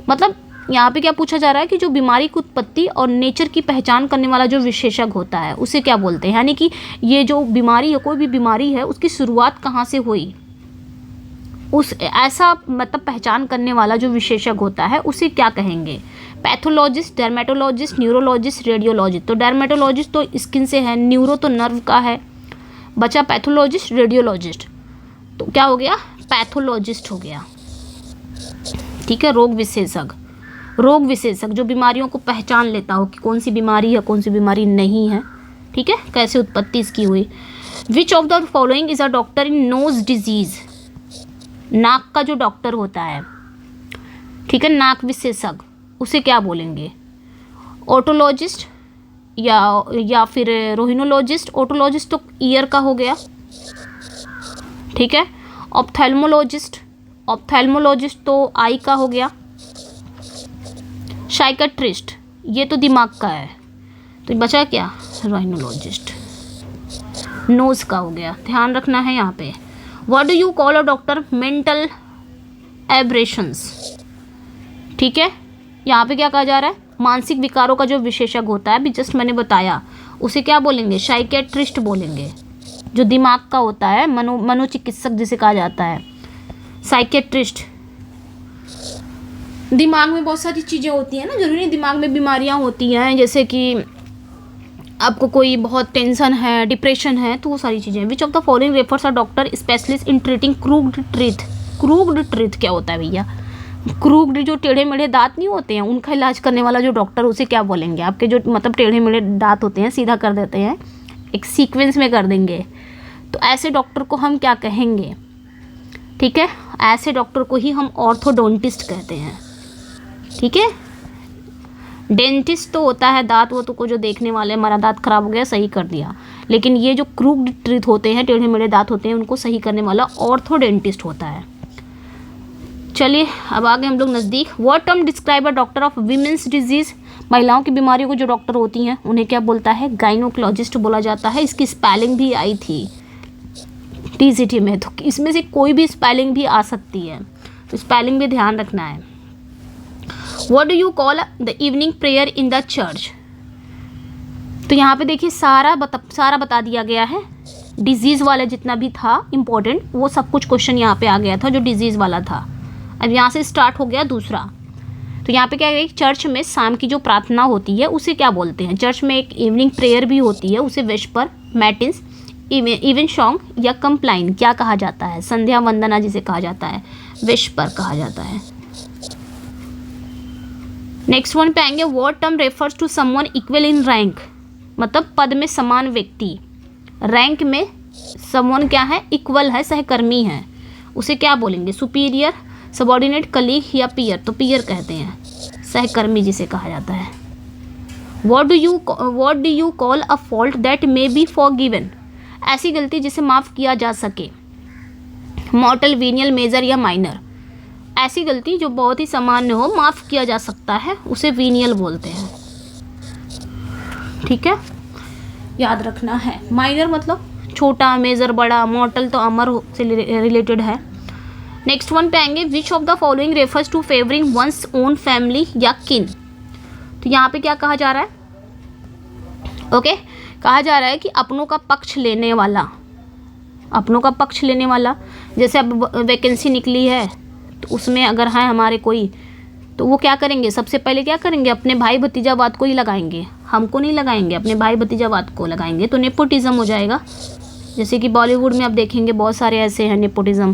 Speaker 1: मतलब यहाँ पे क्या पूछा जा रहा है कि जो बीमारी की उत्पत्ति और नेचर की पहचान करने वाला जो विशेषज्ञ होता है उसे क्या बोलते हैं, यानी कि ये जो बीमारी है, कोई भी बीमारी है, उसकी शुरुआत कहाँ से हुई, उस ऐसा मतलब पहचान करने वाला जो विशेषज्ञ होता है उसे क्या कहेंगे। Pathologist, dermatologist, neurologist, radiologist. तो डर्मेटोलॉजिस्ट तो स्किन से है, न्यूरो तो नर्व का है, बचा पैथोलॉजिस्ट, रेडियोलॉजिस्ट, तो क्या हो गया, पैथोलॉजिस्ट हो गया, ठीक है। रोग विशेषज्ञ जो बीमारियों को पहचान लेता हो कि कौन सी बीमारी है, कौन सी बीमारी नहीं है, ठीक है, कैसे उत्पत्ति इसकी हुई। विच of the following is a doctor in knows disease. नाक का जो डॉक्टर होता है, ठीक है, नाक विशेषज्ञ, उसे क्या बोलेंगे, ओटोलॉजिस्ट या फिर रोहिनोलॉजिस्ट। ओटोलॉजिस्ट तो ईयर का हो गया, ठीक है। ऑप्थेल्मोलॉजिस्ट तो आई का हो गया। साइकेट्रिस्ट ये तो दिमाग का है, तो बचा क्या, रोहिनोलॉजिस्ट, नोज का हो गया, ध्यान रखना है यहाँ पे। What do you call a doctor mental aberrations, ठीक है। यहाँ पे क्या कहा जा रहा है, मानसिक विकारों का जो विशेषज्ञ होता है, अभी जस्ट मैंने बताया, उसे क्या बोलेंगे, साइकेट्रिस्ट बोलेंगे, जो दिमाग का होता है, मनोचिकित्सक जिसे कहा जाता है, साइकेट्रिस्ट। दिमाग में बहुत सारी चीज़ें होती हैं ना, जरूरी दिमाग में बीमारियां होती हैं, जैसे कि आपको कोई बहुत टेंशन है, डिप्रेशन है, तो वो सारी चीज़ें। Which of the following refers a doctor specialist in treating crooked ट्रीथ। क्रूक्ड ट्रीथ क्या होता है भैया, क्रूक्ड जो टेढ़े मेढ़े दांत नहीं होते हैं, उनका इलाज करने वाला जो डॉक्टर, उसे क्या बोलेंगे? आपके जो मतलब टेढ़े मेढ़े दांत होते हैं सीधा कर देते हैं, एक सीक्वेंस में कर देंगे, तो ऐसे डॉक्टर को हम क्या कहेंगे? ठीक है, ऐसे डॉक्टर को ही हम ऑर्थोडोंटिस्ट कहते हैं। ठीक है, डेंटिस्ट तो होता है दांत वो तो को जो देखने वाले, हमारा दांत खराब हो गया सही कर दिया, लेकिन ये जो क्रूक्ड टीथ होते हैं, टेढ़े मेढ़े दांत होते हैं, उनको सही करने वाला ऑर्थोडेंटिस्ट होता है। चलिए अब आगे हम लोग नज़दीक। What term describe a doctor of women's disease? महिलाओं की बीमारियों को जो डॉक्टर होती हैं उन्हें क्या बोलता है? गाइनोकोलॉजिस्ट बोला जाता है। इसकी स्पेलिंग भी आई थी टीजीटी में, तो इसमें से कोई भी स्पेलिंग भी आ सकती है, तो स्पेलिंग भी ध्यान रखना है। What do you call the evening prayer in the church? तो यहाँ पे देखिए सारा बता दिया गया है। डिजीज़ वाला जितना भी था इम्पोर्टेंट, वो सब कुछ क्वेश्चन यहाँ पे आ गया था जो डिजीज़ वाला था। अब यहाँ से स्टार्ट हो गया दूसरा। तो यहाँ पे क्या है, चर्च में शाम की जो प्रार्थना होती है उसे क्या बोलते हैं? चर्च में एक इवनिंग प्रेयर भी होती है, उसे वेस्पर, मैटिन्स, इवन सॉन्ग या कंप्लाइन क्या कहा जाता है? संध्या वंदना जिसे कहा जाता है, वेस्पर कहा जाता है। नेक्स्ट वन पे आएंगे। What term refers to someone equal in rank? मतलब पद में समान व्यक्ति, रैंक में समवन क्या है? इक्वल है, सहकर्मी है, उसे क्या बोलेंगे? सुपीरियर, सबॉर्डिनेट, कलीग या पीयर? तो पीयर कहते हैं, सहकर्मी जिसे कहा जाता है। What do you call a fault that may be forgiven? ऐसी गलती जिसे माफ़ किया जा सके। मॉर्टल, वीनियल, मेजर या माइनर? ऐसी गलती जो बहुत ही सामान्य हो, माफ़ किया जा सकता है, उसे वीनियल बोलते हैं। ठीक है, याद रखना है। माइनर मतलब छोटा, मेजर बड़ा, मॉर्टल तो अमर से रिलेटेड है। नेक्स्ट वन पे आएंगे। Which of the following refers to favouring one's own family या किन? तो यहाँ पे क्या कहा जा रहा है? ओके, कहा जा रहा है कि अपनों का पक्ष लेने वाला, अपनों का पक्ष लेने वाला। जैसे अब वैकेंसी निकली है तो उसमें अगर है हमारे कोई, तो वो क्या करेंगे? सबसे पहले क्या करेंगे? अपने भाई भतीजावाद को ही लगाएंगे, हमको नहीं लगाएंगे, अपने भाई भतीजावाद को लगाएंगे, तो नेपोटिज्म हो जाएगा। जैसे कि बॉलीवुड में आप देखेंगे बहुत सारे ऐसे हैं नेपोटिज्म।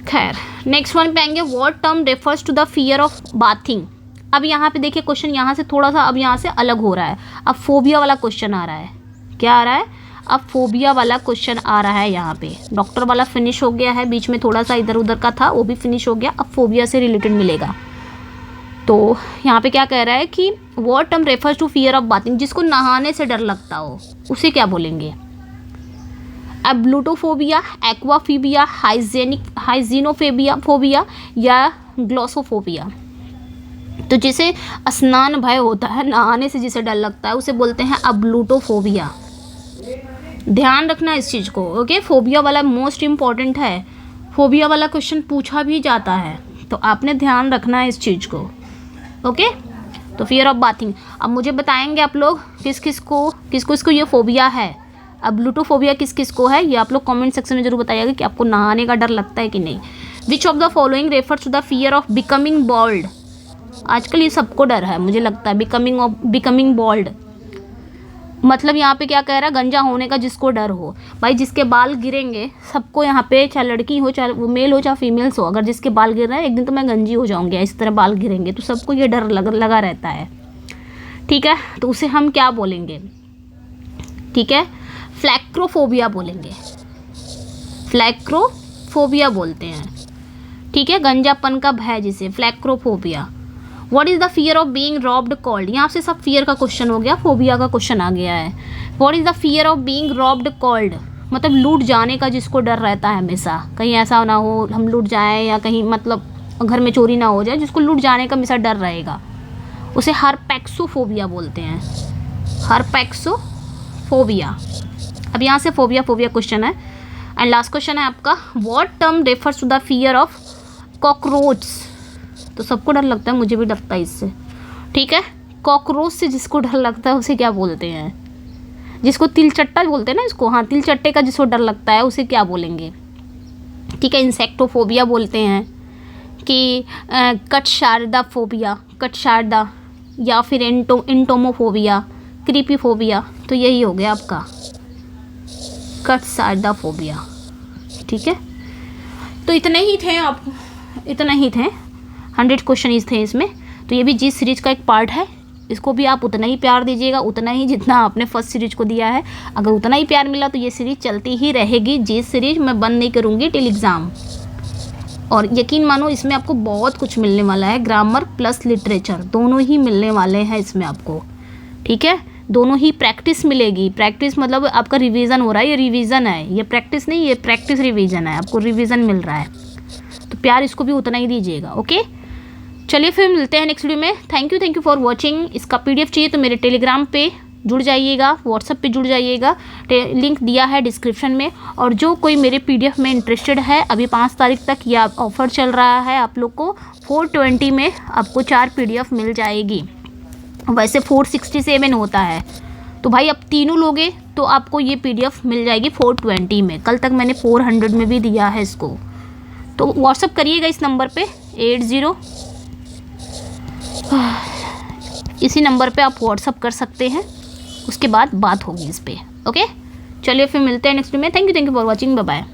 Speaker 1: खैर, नेक्स्ट वन पे आएंगे। What term refers to the fear of bathing? अब यहाँ पे देखिए क्वेश्चन यहाँ से थोड़ा सा अब यहाँ से अलग हो रहा है। अब फोबिया वाला क्वेश्चन आ रहा है। क्या आ रहा है? अब फोबिया वाला क्वेश्चन आ रहा है। यहाँ पे डॉक्टर वाला फिनिश हो गया है, बीच में थोड़ा सा इधर उधर का था, वो भी फिनिश हो गया। अब फोबिया से रिलेटेड मिलेगा। तो यहाँ पे क्या कह रहा है कि what term refers to fear of bathing? जिसको नहाने से डर लगता हो उसे क्या बोलेंगे? एब्लूटोफोबिया, एक्वाफोबिया, हाइजीनोफोबिया या ग्लॉसोफोबिया? तो जिसे स्नान भय होता है, नहाने से जिसे डर लगता है, उसे बोलते हैं अब्लूटोफोबिया। ध्यान रखना इस चीज़ को। ओके, फोबिया वाला मोस्ट इम्पॉर्टेंट है, फोबिया वाला क्वेश्चन पूछा भी जाता है, तो आपने ध्यान रखना है इस चीज़ को। ओके, तो फियर ऑफ बाथिंग। अब मुझे बताएंगे आप लोग किस किस को ये फोबिया है, अब ब्लूटोफोबिया किस किस को है, ये आप लोग कमेंट सेक्शन में जरूर बताइएगा कि आपको नहाने का डर लगता है कि नहीं। Which of the following refers to the fear of becoming bald? आजकल ये सबको डर है मुझे लगता है, बिकमिंग बॉल्ड। मतलब यहाँ पे क्या कह रहा है? गंजा होने का जिसको डर हो। भाई जिसके बाल गिरेंगे, सबको यहाँ पे, चाहे लड़की हो, चाहे वो मेल हो, चाहे फीमेल्स हो, अगर जिसके बाल गिर रहा है एक दिन तो मैं गंजी हो जाऊँगी, इस तरह बाल गिरेंगे, तो सबको ये डर लगा रहता है। ठीक है, तो उसे हम क्या बोलेंगे? ठीक है, फ्लैक्रोफोबिया बोलेंगे, फ्लैक्रोफोबिया बोलते हैं। ठीक है, गंजापन का भय जिसे phalacrophobia. What is the fear of being robbed called? यहाँ से सब फियर का क्वेश्चन हो गया, फोबिया का क्वेश्चन आ गया है। What is the fear of being robbed called? मतलब लूट जाने का जिसको डर रहता है हमेशा, कहीं ऐसा ना हो हम लूट जाएं या कहीं मतलब घर में चोरी ना हो जाए, जिसको लूट जाने का हमेशा डर रहेगा, उसे हर्पैक्सोफोबिया बोलते हैं, हर्पैक्सोफोबिया। अब यहाँ से फोबिया क्वेश्चन है। एंड लास्ट क्वेश्चन है आपका, what term refers to the fear of cockroach? तो सबको डर लगता है, मुझे भी लगता है इससे। ठीक है, कॉकरोच से जिसको डर लगता है उसे क्या बोलते हैं? जिसको तिलचट्टा बोलते हैं ना इसको, हाँ, तिलचट्टे का जिसको डर लगता है उसे क्या बोलेंगे? ठीक है, इंसेक्टोफोबिया बोलते हैं कि कटशार्दा या फिर इंटोमोफोबिया, क्रीपीफोबिया। तो यही हो गया आपका कटशार्दाफोबिया। ठीक है, तो इतने ही थे। 100 क्वेश्चन थे इसमें। तो ये भी जीत सीरीज का एक पार्ट है, इसको भी आप उतना ही प्यार दीजिएगा, उतना ही जितना आपने फर्स्ट सीरीज को दिया है। अगर उतना ही प्यार मिला तो ये सीरीज चलती ही रहेगी, जीत सीरीज मैं बंद नहीं करूँगी टिल एग्ज़ाम। और यकीन मानो इसमें आपको बहुत कुछ मिलने वाला है, ग्रामर प्लस लिटरेचर दोनों ही मिलने वाले हैं इसमें आपको, ठीक है। दोनों ही प्रैक्टिस मिलेगी, प्रैक्टिस मतलब आपका रिवीजन हो रहा है, ये रिवीजन है, ये प्रैक्टिस नहीं, ये प्रैक्टिस रिवीजन है, आपको रिवीजन मिल रहा है। तो प्यार इसको भी उतना ही दीजिएगा, ओके। चलिए फिर मिलते हैं नेक्स्ट वीडियो में। Thank you for watching. इसका PDF चाहिए तो मेरे टेलीग्राम पे जुड़ जाइएगा, व्हाट्सएप पे जुड़ जाइएगा, लिंक दिया है डिस्क्रिप्शन में। और जो कोई मेरे PDF में इंटरेस्टेड है, अभी 5 तारीख तक यह ऑफ़र चल रहा है, आप लोग को 420 में आपको 4 PDF मिल जाएगी। वैसे 467 होता है, तो भाई आप तीनों लोगे तो आपको ये PDF मिल जाएगी 420 में। कल तक मैंने 400 में भी दिया है इसको। तो व्हाट्सअप करिएगा इस नंबर पे 80, इसी नंबर पे आप व्हाट्सअप कर सकते हैं, उसके बाद बात होगी इस पर, ओके। चलिए फिर मिलते हैं नेक्स्ट में। Thank you for watching, bye bye.